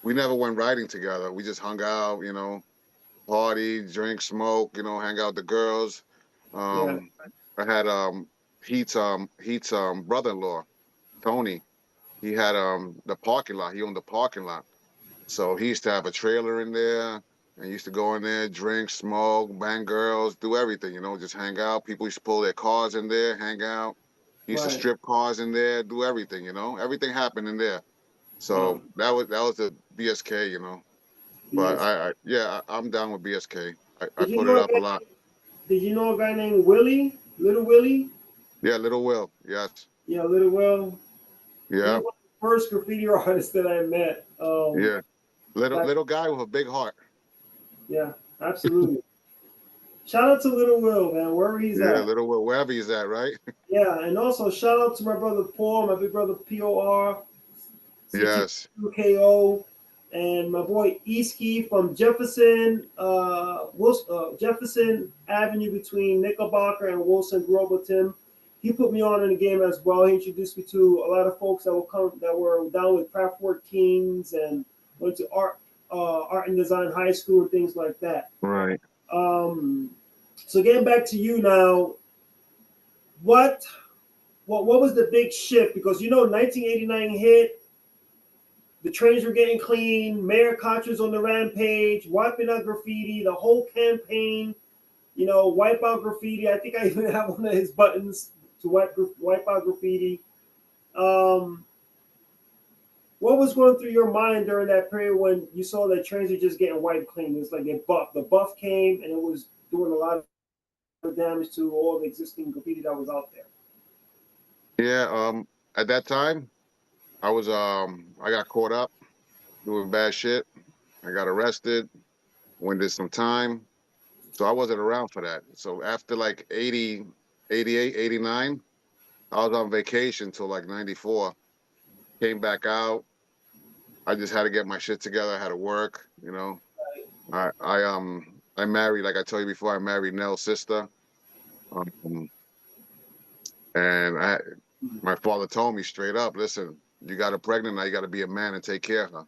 we never went riding together. We just hung out, you know, party, drink, smoke, you know, hang out with the girls. Yeah. Um, I had Heat's brother-in-law, Tony. He had the parking lot. He owned the parking lot. So he used to have a trailer in there and used to go in there, drink, smoke, bang girls, do everything, you know, just hang out. People used to pull their cars in there, hang out. He used to Right. strip cars in there, do everything, you know. Everything happened in there. Wow. So that was the BSK, you know. But Yes. I'm down with BSK. I Did you put it know a up a guy? lot. Did you know a guy named Willie? Little Willie? Yeah, Little Will. Yes. Yeah, Little Will. He's Yeah. one of the first graffiti artists that I met. Yeah. Little Back, little guy with a big heart. yeah, absolutely. Shout out to Little Will, man, wherever he's Yeah, at. Little Will, wherever he's at, right? Yeah, and also shout out to my brother Paul, my big brother POR, Yes. CTKO, and my boy Easky from Jefferson, Jefferson Avenue between Knickerbocker and Wilson. Grew up with him. He put me on in the game as well. He introduced me to a lot of folks that were down with Craftwork Kings and went to art and design high school and things like that. Right. Um, so getting back to you now, what what was the big shift? Because 1989 hit, the trains were getting clean, Mayor Koch on the rampage, wiping out graffiti, the whole campaign, wipe out graffiti. I think I even have one of his buttons to wipe out graffiti. Um, what was going through your mind during that period when you saw that trains were just getting wiped clean? It was like the buff came and it was doing a lot of damage to all the existing graffiti that was out there. Yeah, at that time I got caught up doing bad shit. I got arrested, went did some time. So I wasn't around for that. So after like 80, 88, 89, I was on vacation till like 94. Came back out. I just had to get my shit together. I had to work, you know. I married, like I told you before, I married Nell's sister. Um, and my father told me straight up, listen, you got her pregnant, now you got to be a man and take care of her.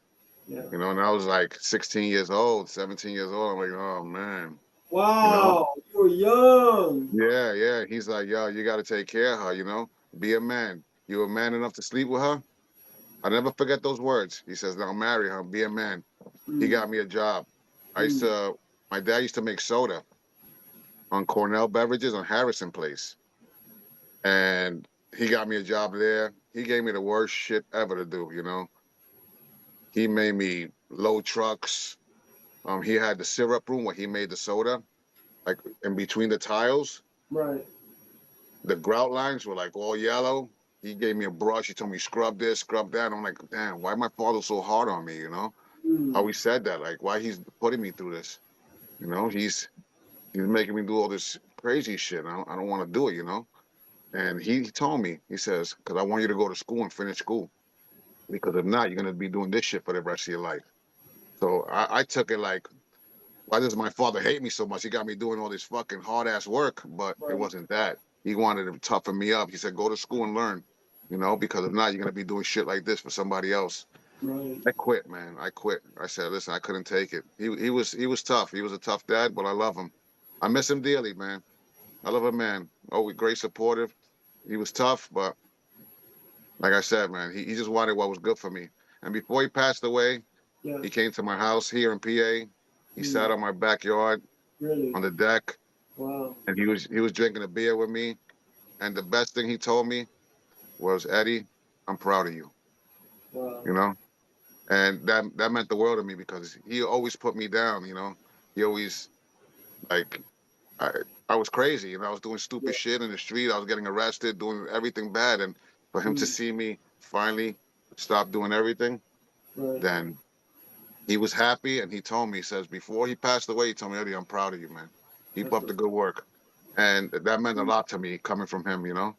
Yeah. You know, and I was like 16 years old, 17 years old. I'm like, oh man. You know? Wow, you were young. Yeah, yeah. He's like, yo, you got to take care of her, you know? Be a man. You a man enough to sleep with her? I never forget those words. He says, now marry her, be a man. He Mm, got me a job. mm, My dad used to make soda on Cornell Beverages on Harrison Place. And he got me a job there. He gave me the worst shit ever to do, you know? He made me load trucks. He had the syrup room where he made the soda, like in between the tiles. right. The grout lines were like all yellow. He gave me a brush. He told me scrub this, scrub that. I'm like, damn, why my father so hard on me? You know Mm, how he said that, like why he's putting me through this. You know, he's making me do all this crazy shit. I don't want to do it. You know, and he told me, he says, because I want you to go to school and finish school, because if not, you're gonna be doing this shit for the rest of your life. So I took it like, why does my father hate me so much? He got me doing all this fucking hard ass work, but it right, wasn't that. He wanted to toughen me up. He said, go to school and learn, you know, because if not, you're gonna be doing shit like this for somebody else. right. I quit, man. I quit. I said, listen, I couldn't take it. He was tough. He was a tough dad, but I love him. I miss him dearly, man. I love him, man. Oh, great supportive. He was tough, but like I said, man, he just wanted what was good for me. And before he passed away, Yeah. he came to my house here in PA. He Mm, sat on my backyard really. on the deck, Wow. and he was drinking a beer with me. And the best thing he told me was, Eddie, I'm proud of you. Wow. You know, and that meant the world to me because he always put me down. You know, he always like I I was crazy. You know, I was doing Yeah. stupid shit in the street. I was getting arrested, doing everything bad, and for him to Mm, see me finally stop doing everything, right. then he was happy. And he told me, he says, before he passed away, he told me, Eddie, I'm proud of you, man. Keep That's up the what's. good work. And that meant a Mm, lot to me coming from him, you know?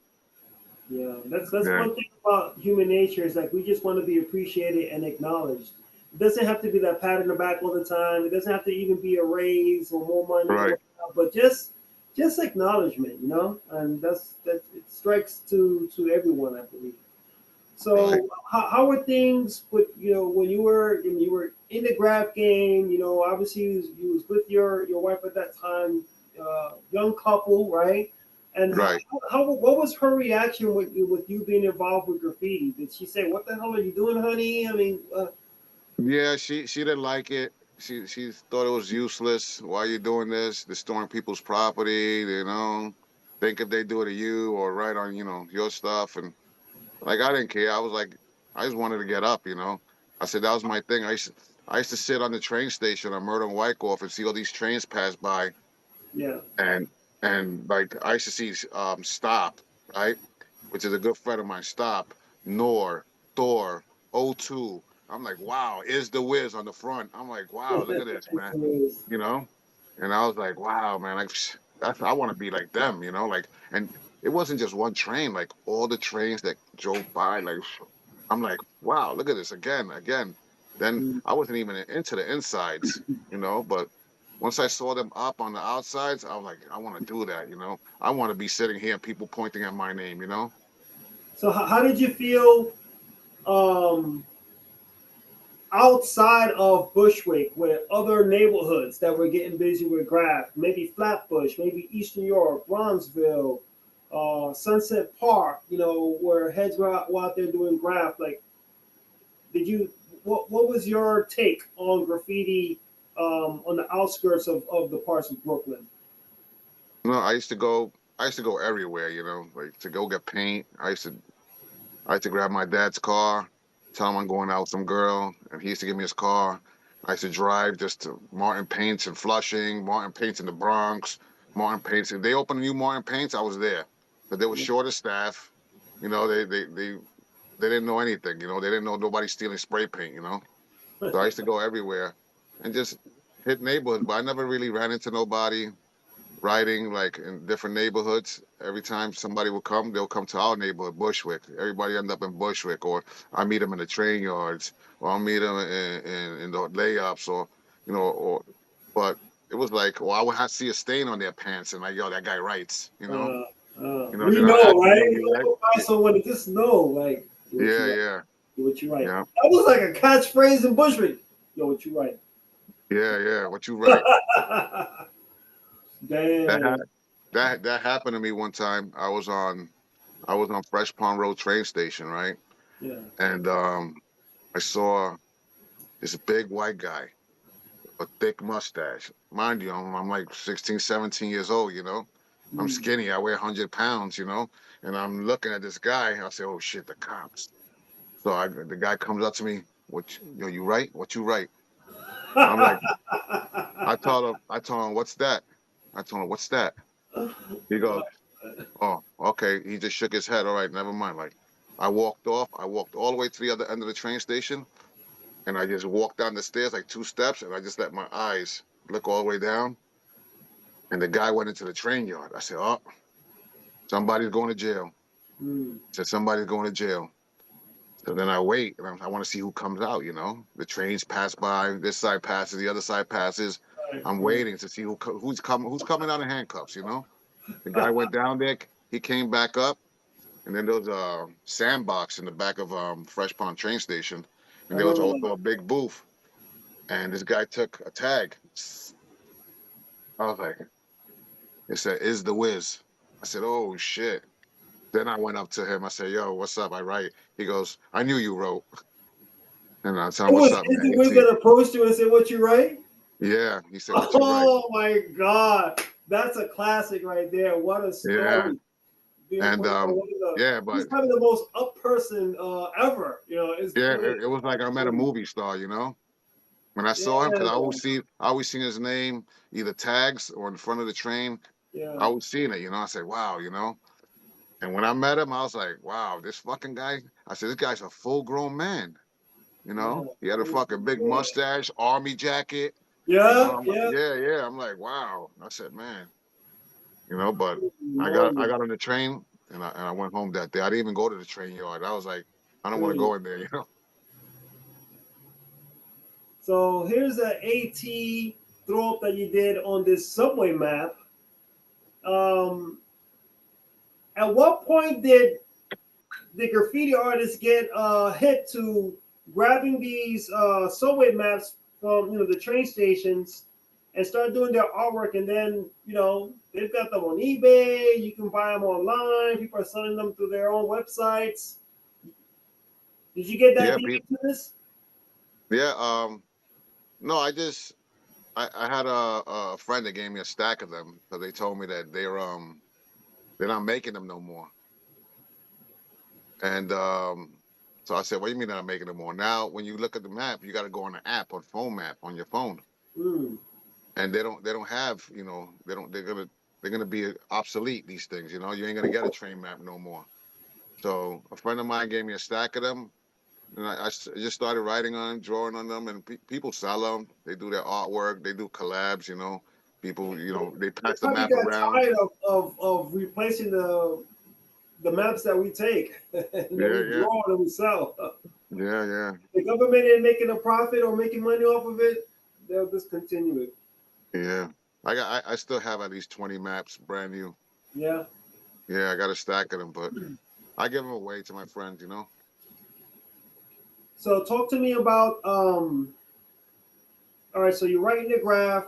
yeah. That's Yeah. one thing about human nature is like we just want to be appreciated and acknowledged. It doesn't have to be that pat in the back all the time. It doesn't have to even be a raise or more money or Right. whatnot, but just acknowledgement, and that it strikes to everyone, I believe. So Right. how were things with when you were in the graff game? Obviously you was with your wife at that time, young couple, right? And Right. what was her reaction with you being involved with graffiti? Did she say, "What the hell are you doing, honey?" I mean, Yeah, she didn't like it. She thought it was useless. Why you doing this? Destroying people's property, Think if they do it to you or right on, your stuff. And like I didn't care. I was like, I just wanted to get up. I said that was my thing. I used to sit on the train station on Murder and Wyckoff and see all these trains pass by, yeah, and like I used to see Stop, right? Which is a good friend of mine, Stop, Nor, Thor, O2. I'm like, wow, is the Wiz on the front. I'm like, wow, look at this, man. You know? And I was like, wow, man, like I want to be like them. Like, and it wasn't just one train, like all the trains that drove by, like I'm like, wow, look at this again. Then I wasn't even into the insides, but once I saw them up on the outsides, I was like, I want to do that. I want to be sitting here and people pointing at my name. So how did you feel um, outside of Bushwick with other neighborhoods that were getting busy with graff? Maybe Flatbush, maybe East New York, Bronzeville, Sunset Park. Where heads were out there doing graff. Like, did you? What was your take on graffiti on the outskirts of the parts of Brooklyn? No, I used to go everywhere, like to go get paint. I used to grab my dad's car, tell him I'm going out with some girl, and he used to give me his car. I used to drive just to Martin Paints in Flushing, Martin Paints in the Bronx, Martin Paints. If they opened a new Martin Paints, I was there. But they were short of staff. They didn't know anything. They didn't know nobody stealing spray paint. So I used to go everywhere and just hit neighborhoods, but I never really ran into nobody riding like in different neighborhoods. Every time somebody would come, they'll come to our neighborhood, Bushwick. Everybody end up in Bushwick, or I meet them in the train yards, or I'll meet them in the layups, or. But it was like, well, I would have to see a stain on their pants, and like, yo, that guy writes, We then I know, ask him, right? yo, you You right? don't buy someone to just know, like, what Yeah, you write. yeah, What you write. yeah, That was like a catchphrase in Bushwick. Yo, what you write? yeah, yeah. What you write? That Damn. ha- that happened to me one time. I was on Fresh Pond Road train station, right? Yeah. And I saw this big white guy, a thick mustache. Mind you, I'm like 16, 17 years old. I'm Mm. skinny. I weigh 100 pounds. And I'm looking at this guy. I say, oh shit, the cops. So the guy comes up to me, you right? What you right? I'm like, I told him, what's that? I told him, what's that? He goes, oh, okay. He just shook his head. All right, never mind. Like, I walked off. I walked all the way to the other end of the train station. And I just walked down the stairs like 2 steps, and I just let my eyes look all the way down. And the guy went into the train yard. I said, "Oh, somebody's going to jail." Mm. I said, "Somebody's going to jail." So then I wait, and I want to see who comes out. The trains pass by. This side passes, the other side passes. Right, I'm right. waiting to see who's coming out in handcuffs. The guy went down there. He came back up, and then there was a sandbox in the back of Fresh Pond train station, I and there was remember also that. a big booth. And this guy took a tag. I was like, it said, "Is the Wiz." I said, "Oh shit." Then I went up to him. I said, "Yo, what's up?" I write. He goes, "I knew you wrote." And I tell It him, "What's was up, is man?" the He Wiz said, that approached you and said, "What you write?" "Yeah." He said, "What you write?" Oh my God. That's a classic right there. What a Yeah. story. Being And approached by one of the yeah, he's but probably the most up person ever. Is the yeah, Wiz. it was like I met a movie star. When I saw him, because Yeah. I always seen his name either tags or in front of the train. I Yeah. always seen it. I said, "Wow." And when I met him, I was like, "Wow, this fucking guy." I said, "This guy's a full grown man." Yeah. He had a fucking big mustache, army jacket. Yeah. I'm like, Yeah. yeah, yeah. I'm like, wow. I said, man, but I got I Morning. got on the train and I went home that day. I didn't even go to the train yard. I was like, I don't want to Mm. go in there. So here's an AT throw up that you did on this subway map. Um, at what point did the graffiti artists get hit to grabbing these subway maps from the train stations and start doing their artwork, and then they've got them on eBay. You can buy them online. People are selling them through their own websites. Did you get that Yeah, deep into this? yeah. No, I had a friend that gave me a stack of them because they told me that they're not making them no more. And so I said, "What do you mean they're not making them more?" Now, when you look at the map, you got to go on the app, on phone map, on your phone, Mm. and they don't have, they're gonna be obsolete. These things, you ain't gonna get a train map no more. So a friend of mine gave me a stack of them, and I just started writing on them, drawing on them, and people sell them. They do their artwork, they do collabs. People, they They pass the probably map got around. tired of replacing the maps that we take and that Yeah, we yeah, draw and we sell. yeah, yeah, The government ain't making a profit or making money off of it. They'll discontinue it. yeah. I still have at least 20 maps, brand new. Yeah. Yeah, I got a stack of them, but I give them away to my friends. So talk to me about all right, so you're writing the graph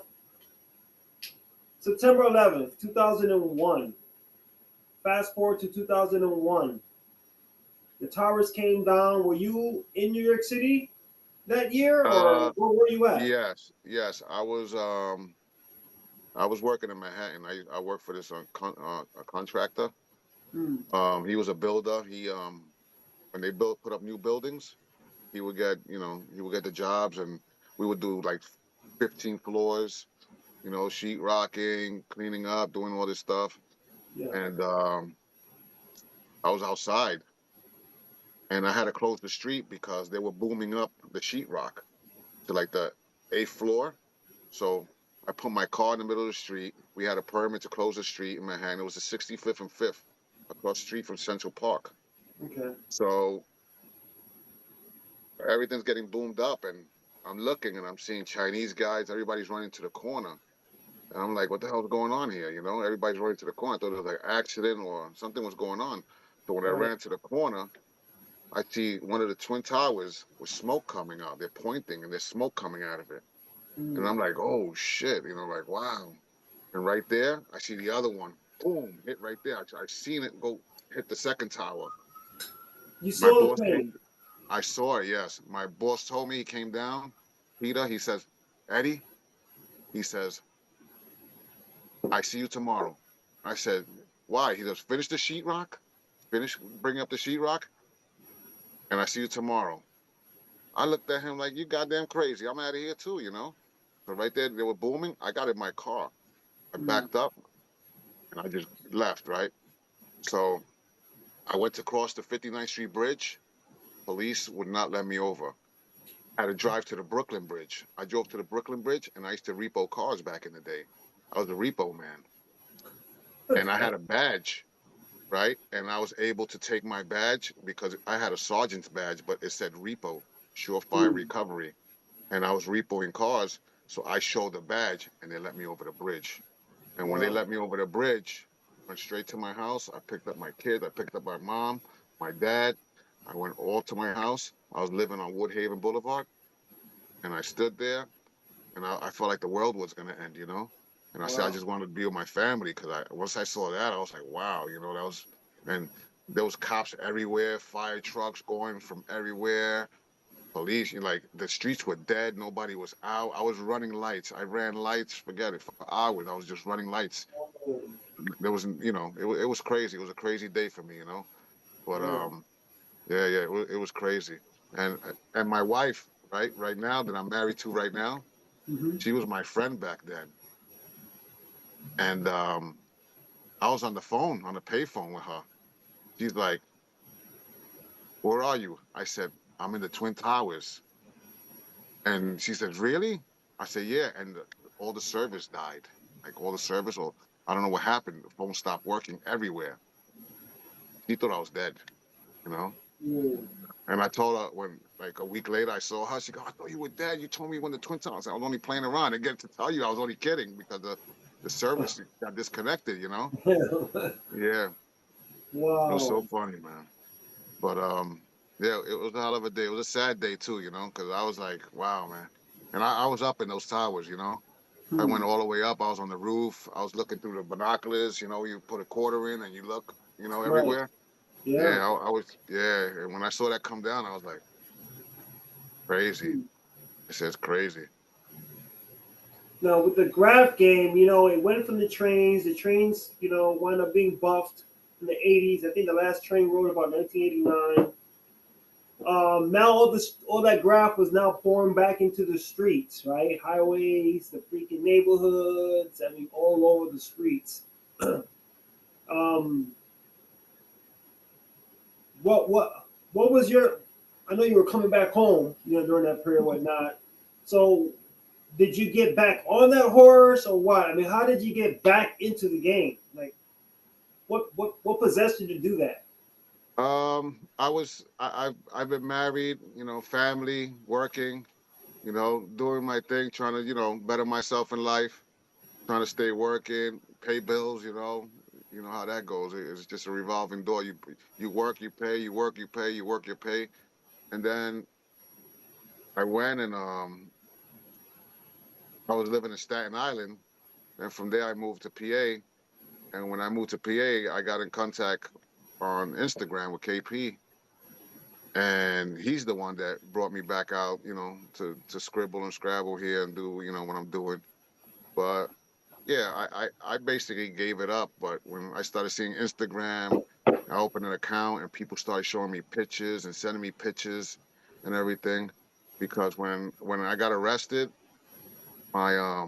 September 11th, 2001. Fast forward to 2001. The towers came down. Were you in New York City that year, or Uh, where were you at? yes, yes. I was working in Manhattan. I worked for this a contractor. Hmm. He was a builder. When they put up new buildings, he would get the jobs, and we would do like 15 floors, sheet rocking, cleaning up, doing all this stuff. Yeah. And I was outside, and I had to close the street because they were booming up the sheetrock to like the eighth floor. So I put my car in the middle of the street. We had a permit to close the street in Manhattan. It was the 65th and 5th, across the street from Central Park. Okay. So everything's getting boomed up, and I'm looking and I'm seeing Chinese guys. Everybody's running to the corner. And I'm like, what the hell's going on here? Everybody's running to the corner. I thought it was like an accident or something was going on. So when I Right. ran to the corner, I see one of the twin towers with smoke coming out. They're pointing and there's smoke coming out of it. And Hmm. I'm like, oh shit, like, wow. And right there, I see the other one. Boom, hit right there. I seen it go hit the second tower. You My saw the boss plane. came. I saw it, yes. My boss told me, he came down. Peter, he says, Eddie, he says, I see you tomorrow. I said, why? He goes, finish the sheetrock. Finish bringing up the sheetrock, and I see you tomorrow. I looked at him like, you goddamn crazy. I'm out of here too. So right there, they were booming. I got in my car. I Hmm. backed up and I just left, right? So I went to cross the 59th Street Bridge. Police would not let me over. I had to drive to the Brooklyn Bridge. I drove to the Brooklyn Bridge, and I used to repo cars back in the day. I was a repo man. And I Okay. had a badge, right? And I was able to take my badge because I had a sergeant's badge, but it said repo, surefire Hmm. recovery. And I was repoing cars. So I showed the badge, and they let me over the bridge. And when they Wow. let me over the bridge, went straight to my house. I picked up my kids. I picked up my mom, my dad. I went all to my house. I was living on Woodhaven Boulevard, and I stood there, and I felt like the world was gonna end. And I said I Wow. just wanted to be with my family because once I saw that, I was like, wow, that was, and there was cops everywhere, fire trucks going from everywhere, police. Like the streets were dead, nobody was out. I was running lights. I ran lights, forget it, for hours. I was just running lights. Oh, There wasn't, it was crazy. It was a crazy day for me. But yeah. yeah, yeah, it was crazy. And my wife, right now that I'm married to right now, Hmm. she was my friend back then. And I was on the phone, on the payphone with her. She's like, "Where are you?" I said, "I'm in the Twin Towers." And she said, "Really?" I said, "Yeah." And all the service died, like all the service, or I don't know what happened. The phone stopped working everywhere. She thought I was dead, you know. Hmm. And I told her when, like a week later, I saw her. She go, "I thought you were dead. You told me when the Twin Towers." I was only playing around. I get to tell you, I was only kidding because the service got disconnected. Yeah, it was so Wow. funny, man. But yeah, it was a hell of a day. It was a sad day too, you know, because I was like, wow, man. And I was up in those towers, you know. I went all the way up. I was on the roof. I was looking through the binoculars. You know, you put a quarter in and you look, you know, Right. everywhere. Yeah. Yeah, I was. Yeah, and when I saw that come down, I was like, crazy. Hmm. It says crazy. Now with the graph game, it went from the trains. The trains, wound up being buffed in the '80s. I think the last train rode about 1989. Now all that graph was now pouring back into the streets, right? Highways, the freaking neighborhoods. I mean, all over the streets. um, what was your? I know you were coming back home, during that period, and whatnot. So, did you get back on that horse, or what? I mean, how did you get back into the game? Like, what possessed you to do that? I've been married, you know, family, working, you know, doing my thing, trying to, you know, better myself in life, trying to stay working, pay bills, you know how that goes. It's just a revolving door. You work, you pay, you work, you pay, you work, you pay. And then I went and I was living in Staten Island, and from there I moved to PA. And when I moved to PA, I got in contact on Instagram with KP, and he's the one that brought me back out, you know, to scribble and scrabble here and do, you know, what I'm doing. But yeah, I basically gave it up. But when I started seeing Instagram, I opened an account and people started showing me pictures and sending me pictures and everything. Because when I got arrested, my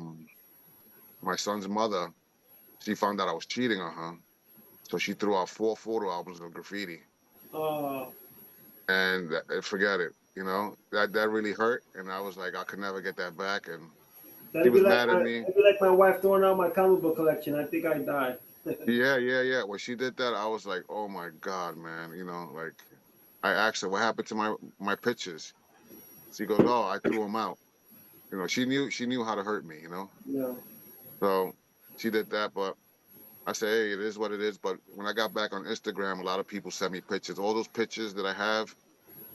my son's mother, she found out I was cheating on her. So she threw out 4 photo albums of graffiti. Uh, And forget it. You know, that really hurt. And I was like, I could never get that back. And she that'd be was like mad at my me. that'd be like my wife throwing out my comic book collection. I think I died. Yeah, yeah, yeah. When she did that, I was like, oh my God, man. You know, like I asked her what happened to my pictures. She goes, oh, I threw them out. You know, she knew how to hurt me. You know, Yeah. so she did that. But I say, hey, it is what it is. But when I got back on Instagram, a lot of people sent me pictures. All those pictures that I have,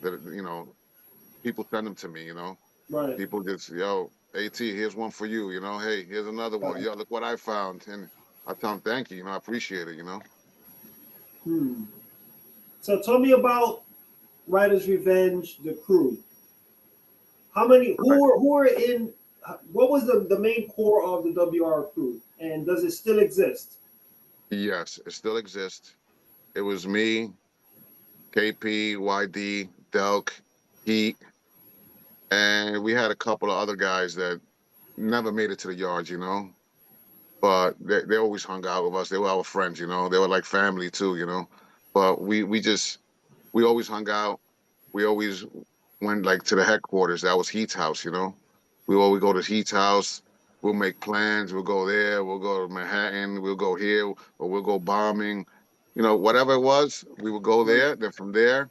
that you know, people send them to me. You know, Right. people just, yo, At, here's one for you. You know, hey, here's another one. Yo, look what I found. And I tell them thank you. You know, I appreciate it. You know. Hmm. So tell me about Writer's Revenge, the crew. How many? Who are in? What was the main core of the WR crew, and does it still exist? Yes, it still exists. It was me, KP, YD, Delk, Heat, and we had a couple of other guys that never made it to the yards, you know. But they always hung out with us. They were our friends, you know. They were like family too, you know. But we always hung out. We always went like to the headquarters. That was Heat's house, you know. We always go to Heat's house. We'll make plans. We'll go there. We'll go to Manhattan. We'll go here, or we'll go bombing. You know, whatever it was, we would go Right. there. Then from there,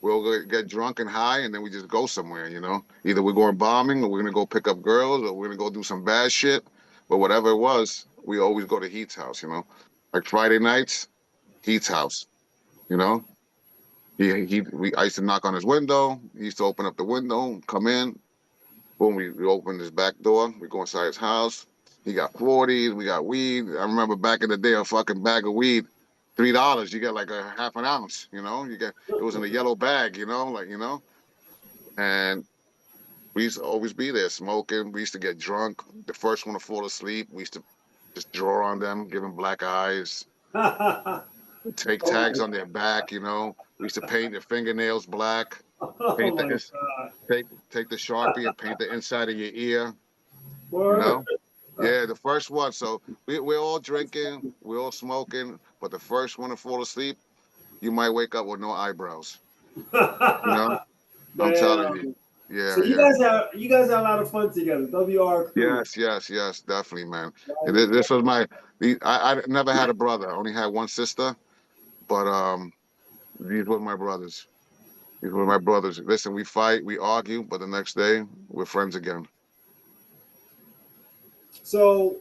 we'll get drunk and high, and then we just go somewhere. You know, either we're going bombing, or we're gonna go pick up girls, or we're gonna go do some bad shit. But whatever it was, we always go to Heat's house. You know, like Friday nights, Heat's house. You know, I used to knock on his window. He used to open up the window, come in. Boom, we open his back door. We go inside his house. He got 40s. We got weed. I remember back in the day, a fucking bag of weed, $3. You get like a half an ounce. You know, it was in a yellow bag. You know, like and we used to always be there smoking. We used to get drunk. The first one to fall asleep, we used to just draw on them, give them black eyes, Oh take my tags on their back. You know, we used to paint their fingernails black, Oh paint my the God. take the Sharpie and paint the inside of your ear. You Word. know, yeah, the first one. So we're all drinking, we're all smoking, but the first one to fall asleep, you might wake up with no eyebrows. You know, I'm telling you. Damn. So Yeah, you yeah. guys have a lot of fun together. WR crew. Yes, yes, yes, definitely, man. And Right. this was I never had a brother. I only had one sister, but these were my brothers. These were my brothers. Listen, we fight, we argue, but the next day we're friends again. So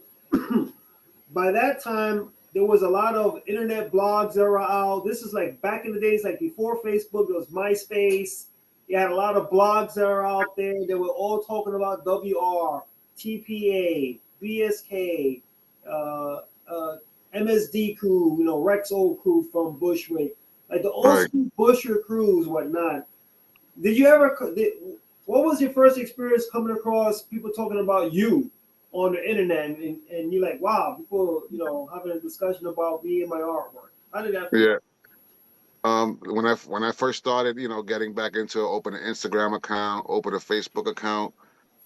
by that time, there was a lot of internet blogs that were out. This is like back in the days, like before Facebook, it was MySpace. You had a lot of blogs that are out there. They were all talking about WR, TPA, BSK, uh, uh, MSD crew, you know, Rex old crew from Bushwick, like the old Right. school Bushwick crews, whatnot. Did you ever? What was your first experience coming across people talking about you on the internet, and you're like, wow, people, you know, having a discussion about me and my artwork? How did that feel? Yeah. When I first started, you know, getting back into open an Instagram account, open a Facebook account,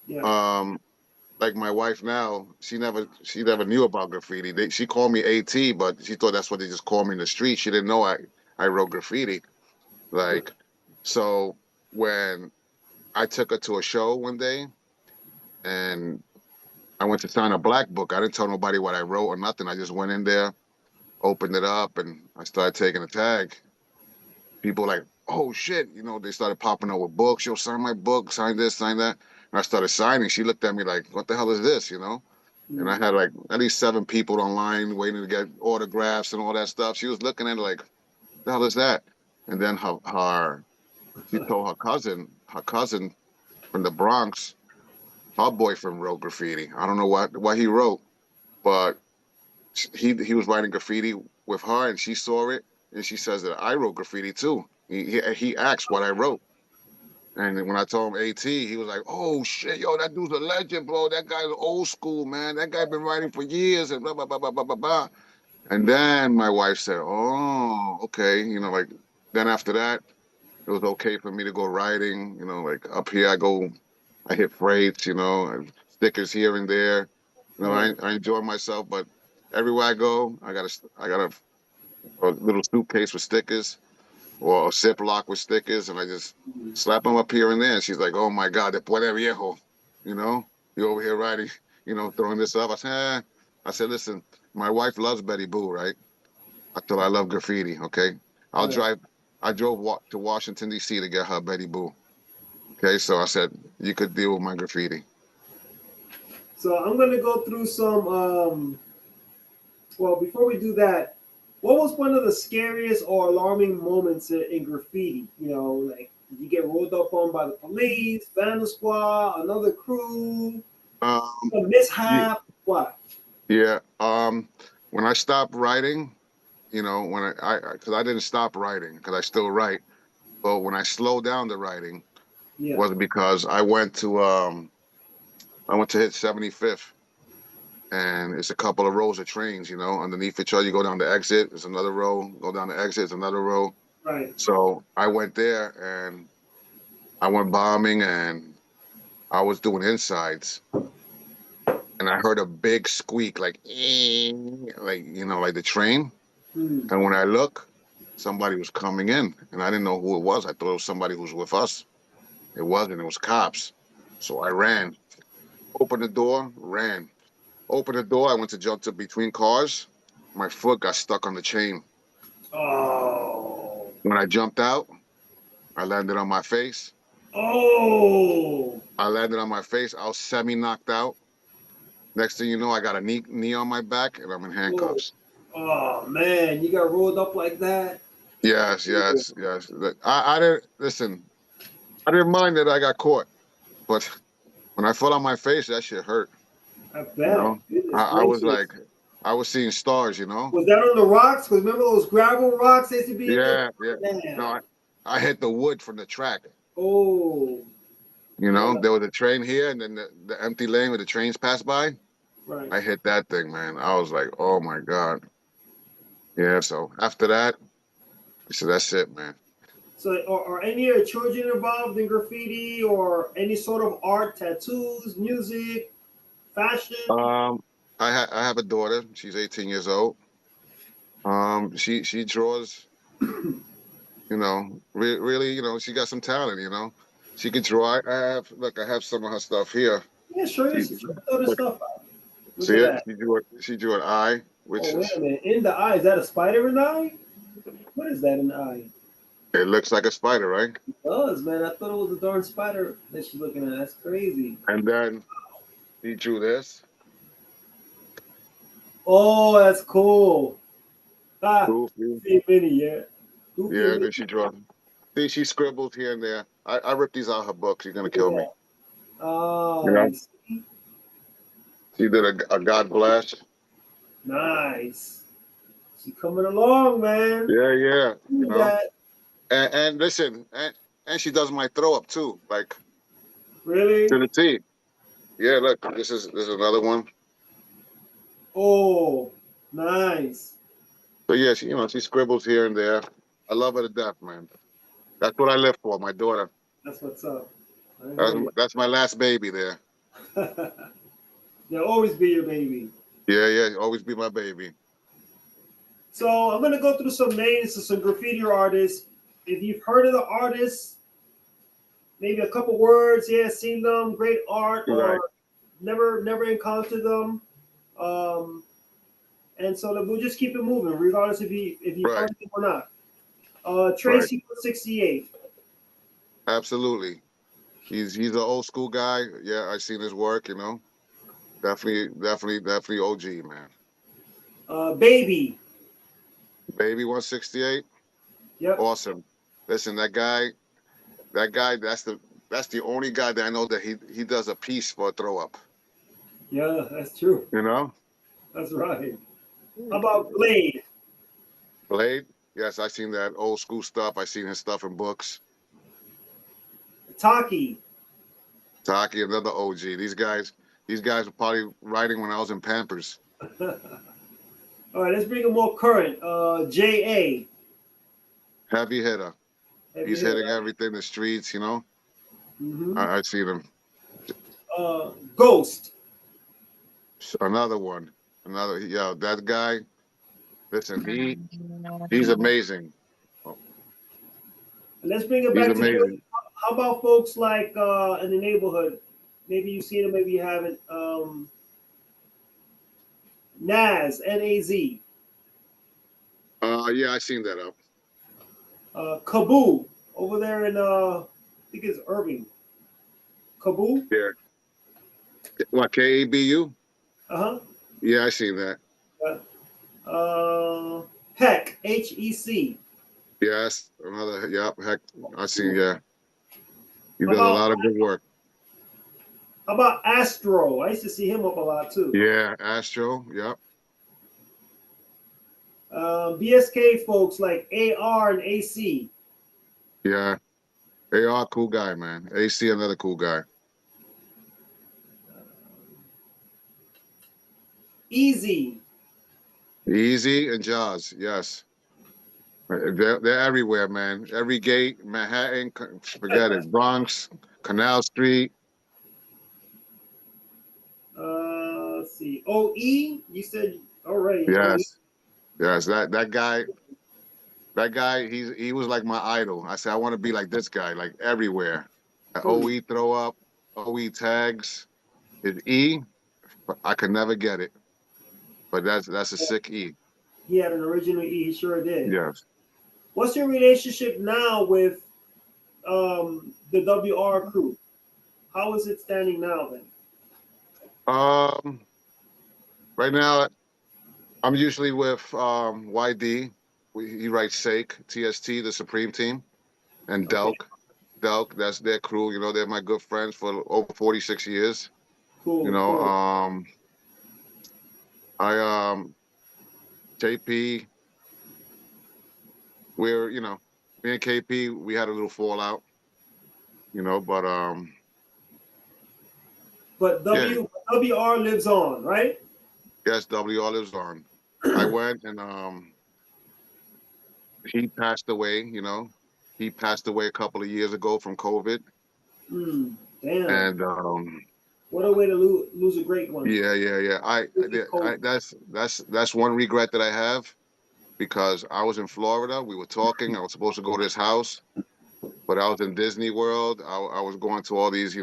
Yeah, um, like my wife now, she never knew about graffiti. She called me AT, but she thought that's what they just called me in the street. She didn't know I wrote graffiti. yeah, Like, so when I took her to a show one day and I went to sign a black book, I didn't tell nobody what I wrote or nothing. I just went in there, opened it up, and I started taking a tag. People like, oh shit, you know, they started popping up with books. Yo, sign my book, sign this, sign that. And I started signing. She looked at me like, what the hell is this, you know? And I mm, had like at least 7 people online waiting to get autographs and all that stuff. She was looking at it like, the hell is that? And then she told her cousin from the Bronx, her boyfriend wrote graffiti. I don't know what he wrote, but he was writing graffiti with her, and she saw it, and she says that I wrote graffiti too. He asked what I wrote, and when I told him AT, he was like, "Oh shit, yo, that dude's a legend, bro. That guy's old school, man. That guy been writing for years and blah blah blah blah blah blah blah." And then my wife said, "Oh, okay, you know, like." Then after that, it was okay for me to go riding. You know, like up here, I hit freights. You know, and stickers here and there. You know, right, I enjoy myself, but everywhere I go, I got a little suitcase with stickers or a Ziploc with stickers, and I just mm, slap them up here and there. And she's like, "Oh my God, de puede viejo," you know, you over here riding, you know, throwing this up. I said, listen, my wife loves Betty Boo, right? I told her I love graffiti. Okay, I'll right. drive. I drove to Washington D.C. to get her Betty Boo. Okay, so I said you could deal with my graffiti. So I'm gonna go through some. Well, before we do that, what was one of the scariest or alarming moments in graffiti? You know, like did you get rolled up on by the police, vandal squad, another crew, Um, a yeah, mishap? What? yeah. When I stopped writing, you know, when because I didn't stop writing because I still write, but when I slowed down the writing Yeah, was because I went to hit 75th, and it's a couple of rows of trains, you know, underneath each other. You go down the exit, there's another row. Go down the exit, it's another row. right. So I went there and I went bombing, and I was doing insides, and I heard a big squeak, like, like you know, like the train. Hmm. And when I look, somebody was coming in, and I didn't know who it was. I thought it was somebody who was with us. It wasn't. It was cops. So I ran, opened the door, ran. Opened the door. I went to jump to between cars. My foot got stuck on the chain. Oh, When I jumped out, I landed on my face. oh, I landed on my face. I was semi knocked out. Next thing you know, I got a knee on my back, and I'm in oh, handcuffs. oh, man! You got rolled up like that. Yes, yes, yes. I didn't listen. I didn't mind that I got caught, but when I fell on my face, that shit hurt. I You bet. know, Goodness I was gracious. like, I was seeing stars. You know. Was that on the rocks? Because remember those gravel rocks that used to be in there? Yeah, yeah. No, Damn. I hit the wood from the track. Oh, You yeah, know, there was a train here, and then the empty lane where the trains pass by. right. I hit that thing, man. I was like, oh my God. Yeah, so after that, I said, that's it, man. So, are any of your children involved in graffiti or any sort of art, tattoos, music, fashion? Um, I have a daughter. She's 18 years old. She draws, really, she got some talent, She could draw. I have some of her stuff here. Yeah, show She, throw the look, stuff out. Look see at it? that. She drew an eye, Oh, which wait is, a minute. In the eye. Is that a spider in the eye? What is that in the eye? it looks like a spider, right? It does, man. I thought it was a darn spider that she's looking at. That's crazy. And then he drew this. Oh, that's cool. Ah, Goofy. see Minnie, yeah. Goofy and Yeah, Minnie. then she draw. See, she scribbled here and there. I ripped these out of her book. She's gonna kill me. Yeah. Oh, You know, you see? she did a God bless. Nice. She coming along, man. Yeah, yeah. You Do know, that. and listen, and she does my throw up too, like to Really? the T. Yeah, look, this is another one. Oh, nice. So yeah, she scribbles here and there. I love her to death, man. That's what I live for, my daughter. That's what's up. I That's, hear that's my last baby there. you. They'll always be your baby. Yeah, yeah, always be my baby. So I'm gonna go through some names of some graffiti artists. If you've heard of the artists, maybe a couple words, yeah, seen them, great art, Right, or never encountered them. Um, and so we'll just keep it moving, regardless if you've right, heard of them or not. right. Tracy 68. Absolutely. He's an old school guy. Yeah, I seen his work. You know, definitely OG man. Baby. Baby 168. Yep. Awesome. Listen, that guy. That's the only guy that I know that he does a piece for a throw up. Yeah, that's true. You know, That's right. How about Blade? Blade. Yes, I seen that old school stuff. I seen his stuff in books. Taki. Taki, another OG. These guys were probably writing when I was in Pampers. All right, let's bring it more current. J.A. Heavy hitter. Heavy He's hitter, hitting right? everything in the streets. You know, Mm-hmm. I seen him. Ghost. Another one. Another. Yeah, that guy. Listen, he's amazing. Oh, And let's bring it he's back to amazing. how about folks like in the neighborhood? Maybe you've seen them, maybe you haven't. Naz, N-A-Z. Yeah, I seen that up. Kaboo, over there in, I think it's Irving. Kaboo? Yeah. What, KABU? Uh-huh. Yeah, I seen that. Heck, H-E-C. Yes, another. Yep. Heck, I seen. Yeah, he How does a about, lot of good work. how about Astro? I used to see him up a lot, too. Yeah, Astro. Yep. BSK folks like AR and AC. Yeah, AR cool guy, man. AC another cool guy. Easy. Easy and Jaws. Yes. They're everywhere, man. Every gate, Manhattan, forget it. Bronx, Canal Street. Let's see. OE, you said already. OE. Yes, yes. That guy, he was like my idol. I said I want to be like this guy, like everywhere. OE throw up, OE tags. His E, I could never get it, but that's a sick E. He had an original E, he sure did. Yes. What's your relationship now with the WR crew? How is it standing now then? Right now I'm usually with YD. He writes Sake, TST, the Supreme Team, and Okay, Delk. Delk, that's their crew. You know, they're my good friends for over 46 years. You cool, know, cool. I KP, me and KP, we had a little fallout, but But yeah, WR lives on, right? yes, WR lives on. I went and he passed away, He passed away a couple of years ago from COVID. Damn. And What a way to lose a great one. yeah. That's one regret that I have because I was in Florida. We were talking. I was supposed to go to his house, but I was in Disney World. I was going to all these,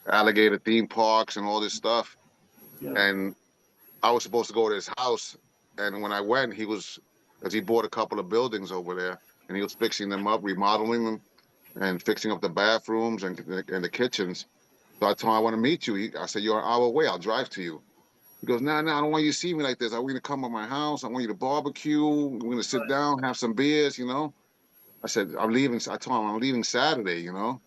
alligator theme parks and all this stuff. Yeah. And I was supposed to go to his house. And when I went, because he bought a couple of buildings over there, and he was fixing them up, remodeling them, and fixing up the bathrooms and the kitchens. So I told him I want to meet you. I said, you're an hour away. I'll drive to you. He goes, nah, I don't want you to see me like this. I want you to come to my house. I want you to barbecue. We're going to sit down, have some beers, you know. I said, I'm leaving. I told him I'm leaving Saturday, you know.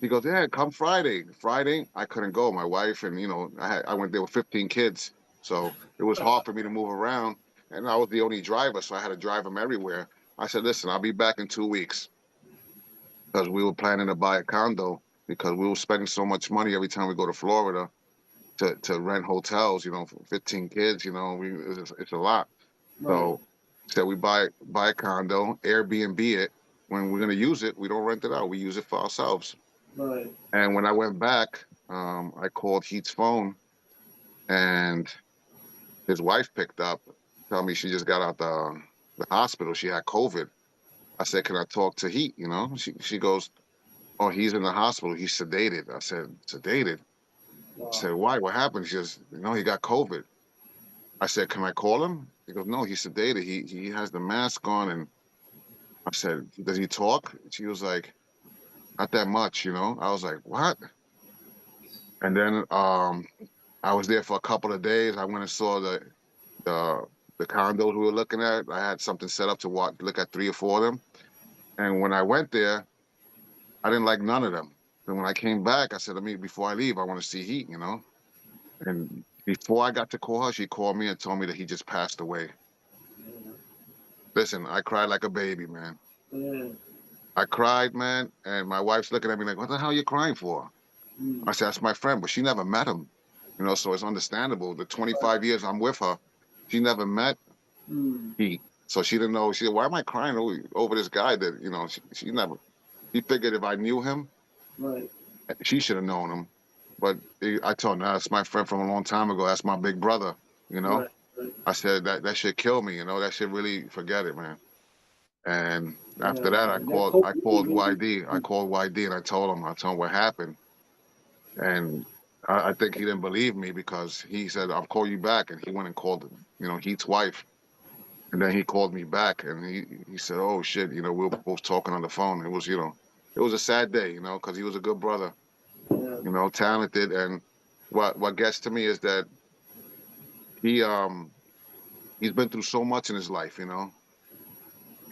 He goes, yeah, come Friday. Friday, I couldn't go. My wife and, you know, I went there with 15 kids. So it was hard for me to move around. And I was the only driver, so I had to drive them everywhere. I said, listen, I'll be back in 2 weeks because we were planning to buy a condo because we were spending so much money every time we go to Florida to rent hotels, you know, for 15 kids, you know, it's a lot. Right. So said we buy a condo, Airbnb it. When we're gonna use it, we don't rent it out. We use it for ourselves. Right. And when I went back, I called Heat's phone, and his wife picked up, tell me she just got out the hospital. She had COVID. I said, "Can I talk to Heat?" You know, she goes, "Oh, he's in the hospital. He's sedated." I said, "Sedated?" I Wow. said, "Why? What happened?" She goes, "You know, he got COVID." I said, "Can I call him?" He goes, "No, he's sedated. He has the mask on." And I said, "Does he talk?" She was like, "Not that much, you know." I was like, "What?" And then I was there for a couple of days. I went and saw the the condos we were looking at. I had something set up to look at 3 or 4 of them. And when I went there, I didn't like none of them. And when I came back, I said, before I leave, I want to see Heat, you know. And before I got to call her, she called me and told me that he just passed away. Yeah. Listen, I cried like a baby, man. Yeah. I cried, man, and my wife's looking at me like, "What the hell are you crying for?" Mm. I said, "That's my friend," but she never met him, you know. So it's understandable. The Right. 25 years I'm with her, she never met Mm. Heat, so she didn't know. She said, "Why am I crying over this guy that you know?" She never. She figured if I knew him, Right. she should have known him. But I told her, "That's my friend from a long time ago. That's my big brother," you know. Right. Right. I said that should kill me, you know. That should really forget it, man. And Yeah, after that, man. That cold I called really. YD. I called YD and I told him what happened. And I think he didn't believe me because he said, "I'll call you back." And he went and called, you know, Heat's wife. And then he called me back and he said, "Oh shit, you know, we were both talking on the phone." It was, you know, it was a sad day, you know, because he was a good brother, Yeah. you know, talented. And what gets to me is that he he's been through so much in his life, you know.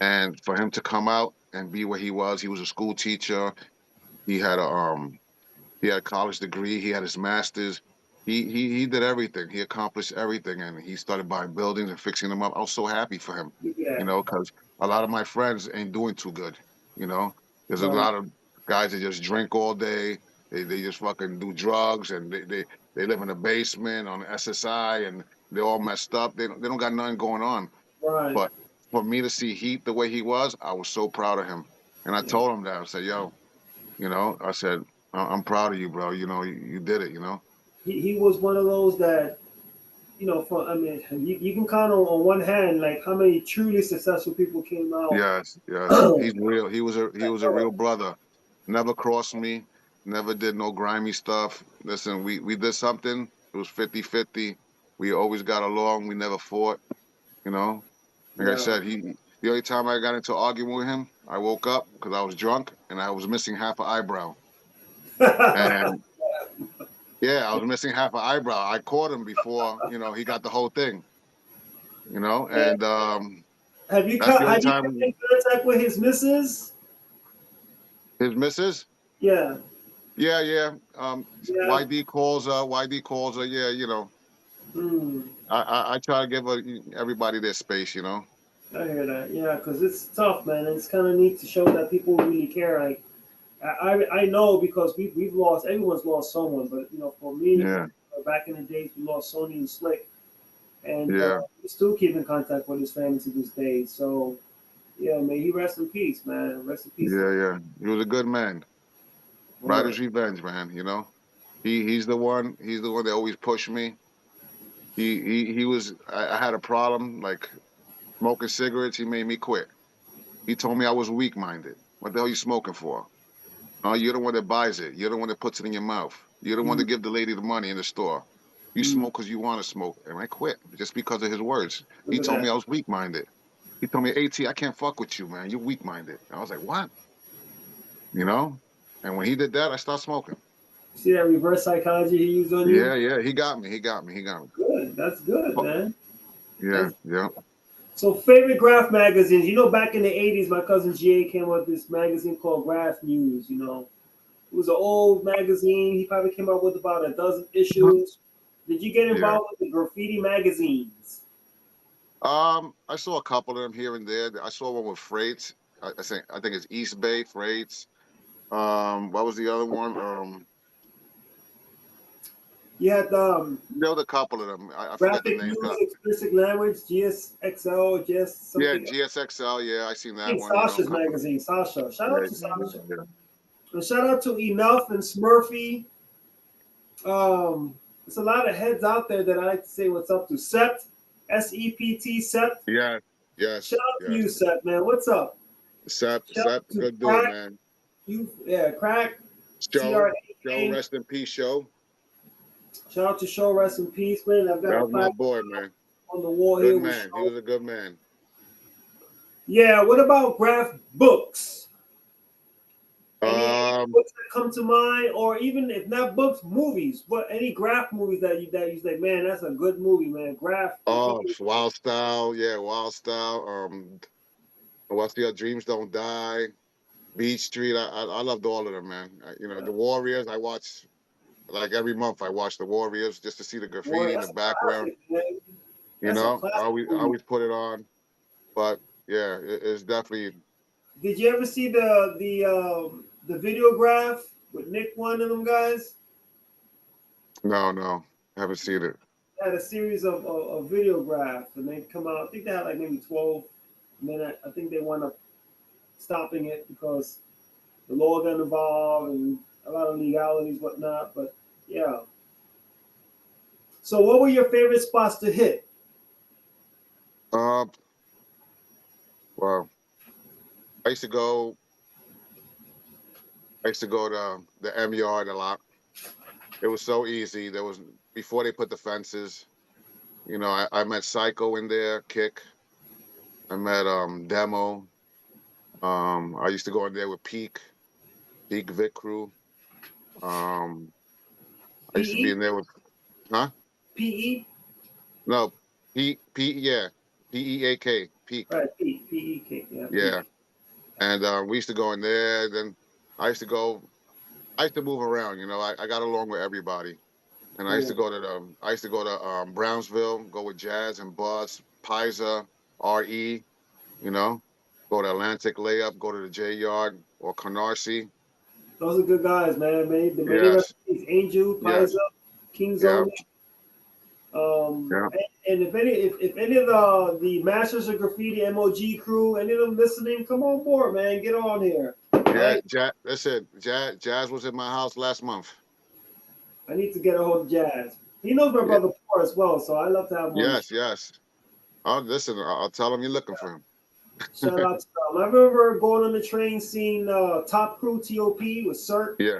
And for him to come out and be where he was a school teacher. He had a he had a college degree. He had his master's. He did everything. He accomplished everything, and he started buying buildings and fixing them up. I was so happy for him, you Yeah. know, because a lot of my friends ain't doing too good. You know, there's a Right. lot of guys that just drink all day. They just fucking do drugs, and they live in a basement on SSI, and they're all messed up. They don't got nothing going on. Right. But for me to see Heat the way he was, I was so proud of him. And I Yeah. told him that. I said, "Yo, you know," I said, I'm proud of you, bro. You know, you did it, you know? He was one of those that, for I mean, you can count on one hand like how many truly successful people came out. Yes, yes. He's real. He Like, was a real brother. Never crossed me, never did no grimy stuff. Listen, we did something. It was 50-50. We always got along. We never fought, you know? Like I yeah. said, the only time I got into arguing with him, I woke up because I was drunk and I was missing half an eyebrow. And yeah, I was missing half an eyebrow. I caught him before, you know, he got the whole thing, you know, and that's the only Have you come time in contact with his missus? his missus. Yeah. Yeah, yeah. Yeah. YD calls her. Yeah, you know. Hmm. I try to give everybody their space. You know. I hear that. Yeah, because it's tough, man. It's kind of neat to show that people really care. Like I know because we've lost, everyone's lost someone, but for me, Yeah, back in the days, we lost Sony and Slick, and yeah, we still keep in contact with his family to this day. So yeah, may he rest in peace, man. Rest in peace. yeah, yeah. He was a good man. Word. Rider's revenge, man. You know. He's the one. He's the one that always pushed me. He was. I had a problem like smoking cigarettes. He made me quit. He told me I was weak minded. What the hell are you smoking for? Oh, you're the one that buys it. You're the one that puts it in your mouth. You're the one Mm, that give the lady the money in the store. You mm. smoke because you want to smoke. And I quit just because of his words. Look He at told me that. I was weak minded. He told me, AT, I can't fuck with you, man. You're weak minded. I was like, what? You know? And when he did that, I started smoking. See that reverse psychology he used on you? Yeah, yeah. He got me. He got me. He got me. Good. good. That's good, man. Yeah, yeah. So favorite graph magazines. You know, back in the 80s, my cousin GA came out with this magazine called Graph News, you know. It was an old magazine. He probably came out with about a dozen issues. Did you get Yeah. involved with the graffiti magazines? I saw a couple of them here and there. I saw one with Freights. I think it's East Bay Freights. What was the other one? You had There was a couple of them. I forget the graphic names. news, explicit language, GSXL, just Yeah, something. GSXL. Yeah, I seen I that think one. You know, a Sasha's couple. magazine. Sasha. Shout out Yeah, to Sasha. yeah. And shout out to Enough and Smurfy. There's a lot of heads out there that I like to say what's up to. Sept, SEPT, Sept. Yes, Shout yes, out to you, yes. Sept, man. What's up? Shout Sep, out to good dude, Crack. man. Crack. Show, CRA. rest in peace, show. Shout out to Show, rest in peace, man. I've got That a was my plaque boy, man. on the wall Good here with man. He Show. was a good man. Yeah, what about graph books? Any Um, books that come to mind, or even if not books, movies? What any graph movies that you say, man, that's a good movie, man. Graph. oh, Wild Style, yeah, Wild Style. What's the other? Dreams Don't Die, Beach Street. I loved all of them, man. You know, the Warriors. I watch like every month. I watch the Warriors just to see the Boy, graffiti in the that's a background. classic, man. You That's a know, classic I movie. always put it on. But yeah, it's definitely Did you ever see the videograph with Nick, one of them guys? no, haven't seen it. They had a series of videograph, and they come out. I think they had like maybe 12 minutes. I think they wound up stopping it because the law got involved and a lot of legalities, whatnot. But yeah. So, what were your favorite spots to hit? Uh, well, I used to go. I used to go to the M Yard a lot. It was so easy. There was before they put the fences. You know, I met Psycho in there, Kick. I met Demo. I used to go in there with Peak Vic Crew. Um, I used to be PE? in there with huh? PE? No, yeah, PEAK, Peak. Right, PE, yeah, Yeah, Peak. and we used to go in there. Then I used to go. I used to move around. You know, I got along with everybody. And I used to Cool. go to Brownsville, go with Jazz and Buzz, Pisa, RE, you know, go to Atlantic Layup, go to the J Yard or Canarsie. Those are good guys, man. May they rest Yes, in peace. Angel, yes, Pisa, King's yeah, Only. yeah. And if any of the Masters of Graffiti MOG crew, any of them listening, come on board, man. Get on here. All Yeah, right. That's it. Jazz was at my house last month. I need to get a hold of Jazz. He knows my Yeah. brother Poor as well, so I love to have him on the Yes, show. yes. Oh, listen, I'll tell him you're looking for him. Shout out to them. I remember going on the train, seeing Top Crew TOP with Cert Yeah,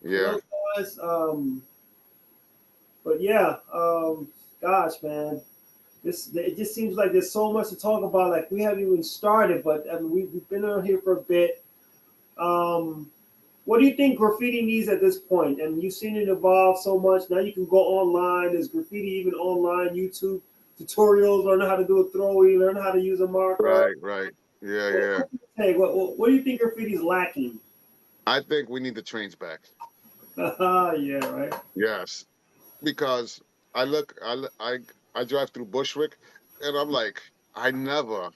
and yeah, those guys. But yeah, gosh, man. It just seems like there's so much to talk about. Like we haven't even started, but I mean, we've been on here for a bit. What do you think graffiti needs at this point? And you've seen it evolve so much. Now you can go online. There's graffiti even online, YouTube tutorials, learn how to do a throwy, learn how to use a marker. right. Yeah, yeah. What do you think graffiti is lacking? I think we need the trains back. Yeah, right. Yes, because I drive through Bushwick, and I'm like, I never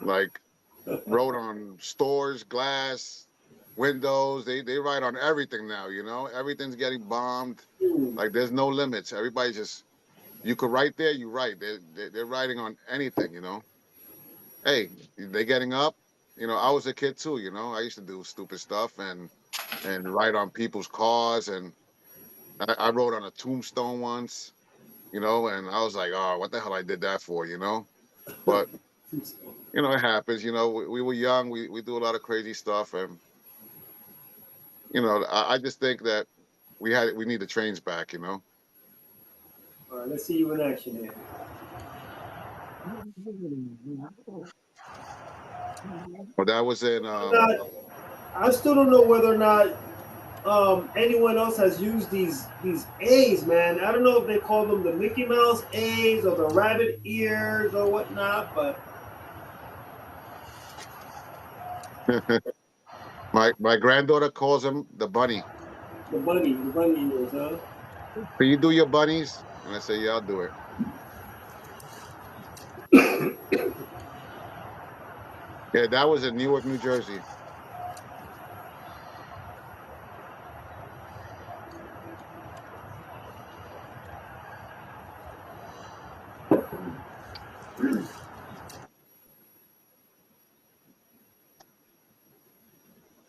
like wrote on stores, glass, windows. They write on everything now. You know, everything's getting bombed. Like there's no limits. Everybody just you could write there, you write. They're writing on anything. You know, hey, they getting up. You know, I was a kid too. You know, I used to do stupid stuff and write on people's cars, and I wrote on a tombstone once. You know, and I was like, oh, what the hell I did that for, you know? But, you know, it happens. You know, we were young. We do a lot of crazy stuff. And, you know, I just think that we need the trains back, you know? All right, let's see you in action here. But that was in, I still don't know whether or not anyone else has used these A's, man. I don't know if they call them the Mickey Mouse A's or the rabbit ears or whatnot, but my granddaughter calls him the bunny. the bunny ears, huh? Can you do your bunnies? And I say, yeah, I'll do it. Yeah, that was in Newark, New Jersey.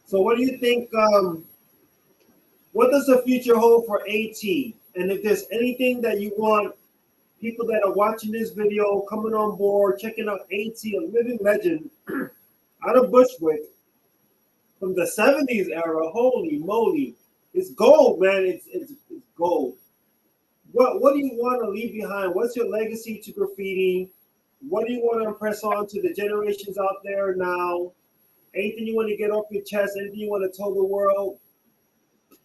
So what do you think? What does the future hold for AT? And if there's anything that you want people that are watching this video coming on board, checking out AT, a living legend out of Bushwick from the 70s era, holy moly. It's gold, man. It's gold. What do you want to leave behind? What's your legacy to graffiti? What do you want to impress on to the generations out there now? Anything you want to get off your chest? Anything you want to tell the world?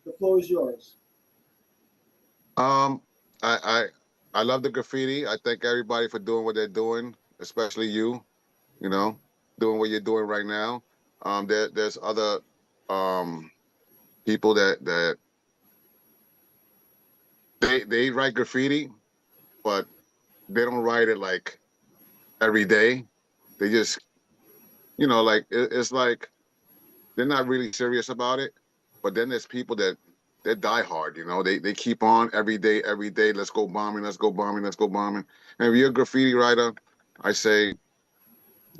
The floor is yours. Um, I love the graffiti. I thank everybody for doing what they're doing, especially you. You know, doing what you're doing right now. There's other people that they write graffiti, but they don't write it like every day. They just, like it's like they're not really serious about it. But then there's people that they die hard. They keep on every day, every day. Let's go bombing. Let's go bombing. Let's go bombing. And if you're a graffiti writer, I say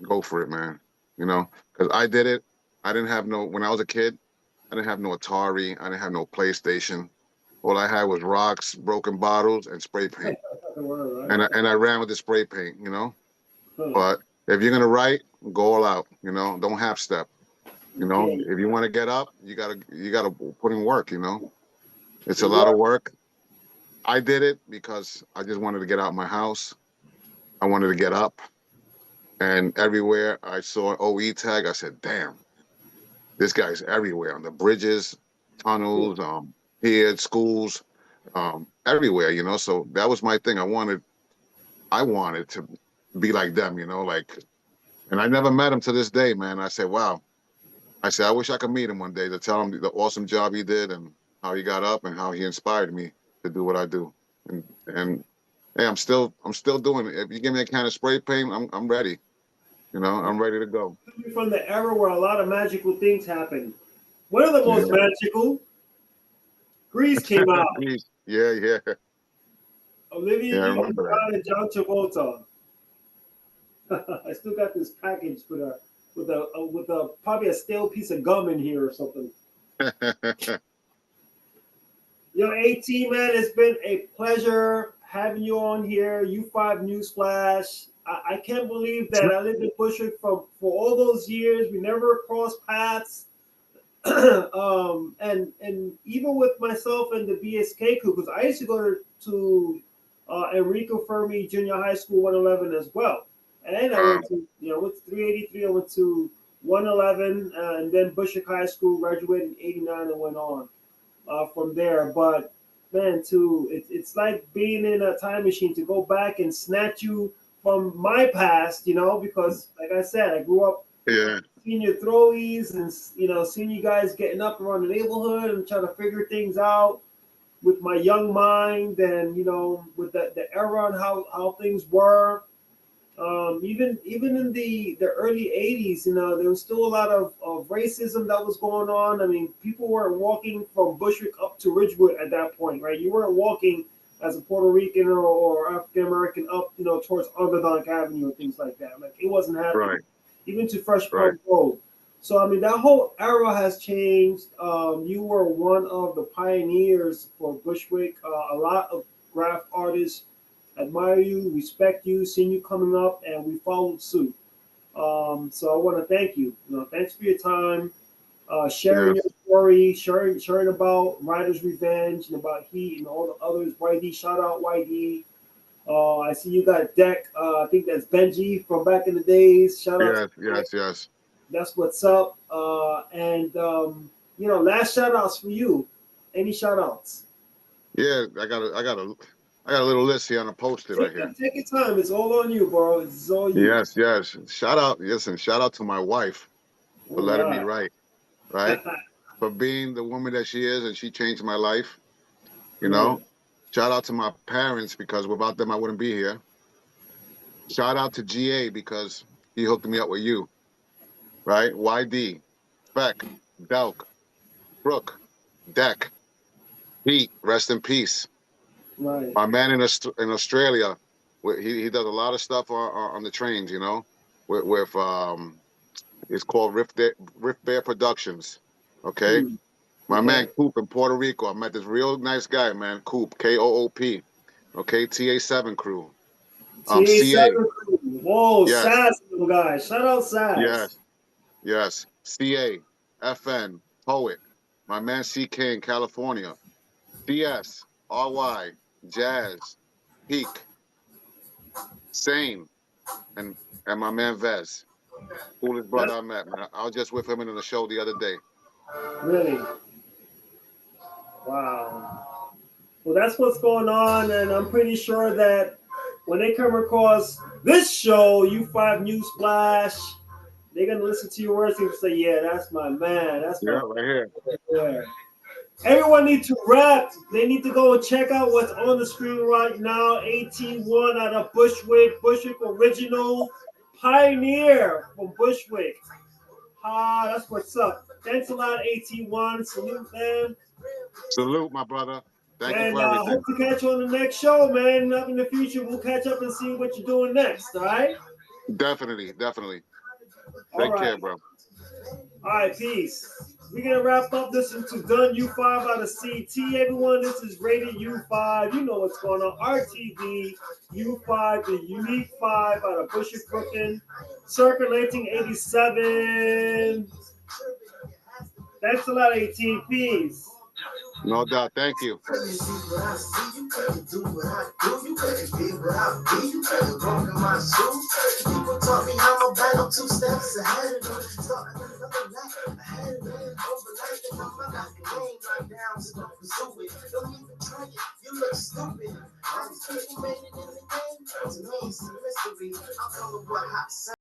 go for it, man. Because I did it. I didn't have when I was a kid, I didn't have no Atari. I didn't have no PlayStation. All I had was rocks, broken bottles, and spray paint. And I ran with the spray paint, But if you're gonna write, go all out, Don't half step. If you want to get up, you gotta put in work, It's a lot of work. I did it because I just wanted to get out of my house. I wanted to get up. And everywhere I saw an OE tag, I said, damn, this guy's everywhere on the bridges, tunnels, here at schools, everywhere, So that was my thing. I wanted to be like them, and I never met him to this day, man. I said, wow. I said, I wish I could meet him one day to tell him the awesome job he did and how he got up and how he inspired me to do what I do. And hey, I'm still doing it. If you give me a can of spray paint, I'm ready. I'm ready to go. From the era where a lot of magical things happened. One of the most magical, Grease came out. Yeah. Olivia Newton-John and John Travolta. I still got this package with probably a stale piece of gum in here or something. Yo, AT, man, it's been a pleasure having you on here. U5 Newsflash. I can't believe that I lived in Bushwick for all those years. We never crossed paths. And even with myself and the BSK crew, because I used to go to Enrico Fermi Junior High School 111 as well. And I went to, went to 383, I went to 111, and then Bushwick High School, graduated in 89 and went on from there. But man, it's like being in a time machine to go back and snatch you from my past, because like I said, I grew up seeing your throwies and, seeing you guys getting up around the neighborhood and trying to figure things out with my young mind and, with the era and how things were. Even in the early 80s, there was still a lot of racism that was going on. I mean, people weren't walking from Bushwick up to Ridgewood at that point, right? You weren't walking as a Puerto Rican or African American up, towards Underdog Avenue and things like that. Like, it wasn't happening. Right. Even to Fresh Park Road. So, I mean, that whole era has changed. You were one of the pioneers for Bushwick. A lot of graff artists admire you, respect you, seen you coming up, and we followed suit. So I want to thank you. Thanks for your time, sharing your story, sharing about Riders Revenge and about Heat and all the others. YD, shout out YD. I see you got Deck. I think that's Benji from back in the days. Shout out. Yes. That's what's up. And last shout outs for you. Any shout outs? Yeah, I got a little list here on a post-it right here. Take your time. It's all on you, bro. It's all you. Yes, yes. Shout out to my wife for letting me write, right? For being the woman that she is, and she changed my life. Shout out to my parents, because without them I wouldn't be here. Shout out to GA, because he hooked me up with you, right? YD, Beck, Delk, Brooke, Deck, Pete, rest in peace. Right. My man in Australia, he does a lot of stuff on the trains, with it's called Rift Bear Productions. Okay. My man Coop in Puerto Rico. I met this real nice guy, man. Coop, Koop. Okay, TA7 crew. CA. crew. Whoa, Yes. Sass, little guy. Shout out Sass. Yes. CA, FN, Poet. My man CK in California. CS, RY, Jazz, Peak, Sane, and my man Vez. Coolest brother I met, man. I was just with him in the show the other day. Really? Wow. Well, that's what's going on, and I'm pretty sure that when they come across this show, U5 Newsflash, they're gonna listen to your words and say, "Yeah, that's my man. That's my right here." Yeah. Everyone needs to rap. They need to go and check out what's on the screen right now. 18-1 out of Bushwick original Pioneer from Bushwick. That's what's up. Thanks a lot, 18-1. Salute, man. Salute, my brother. Thank you for everything. everything. Hope to catch you on the next show, man. Up in the future, we'll catch up and see what you're doing next, all right? Definitely. Take care, bro. All right, peace. We're going to wrap up this into Done U5 out of CT. Everyone, this is Rated U5. You know what's going on. RTV, U5, the Unique 5 out of Bushwick, Brooklyn. Circulating 87. Thanks a lot, 18. Peace. No doubt. Thank you. People taught me I'm a battle 2 steps ahead of them. Starting another life ahead of them. Overnight, and I'm not the game right now, so don't pursue it. Don't even try it. You look stupid. All these people made it in the game. To me, it's a mystery. I'm calling what hot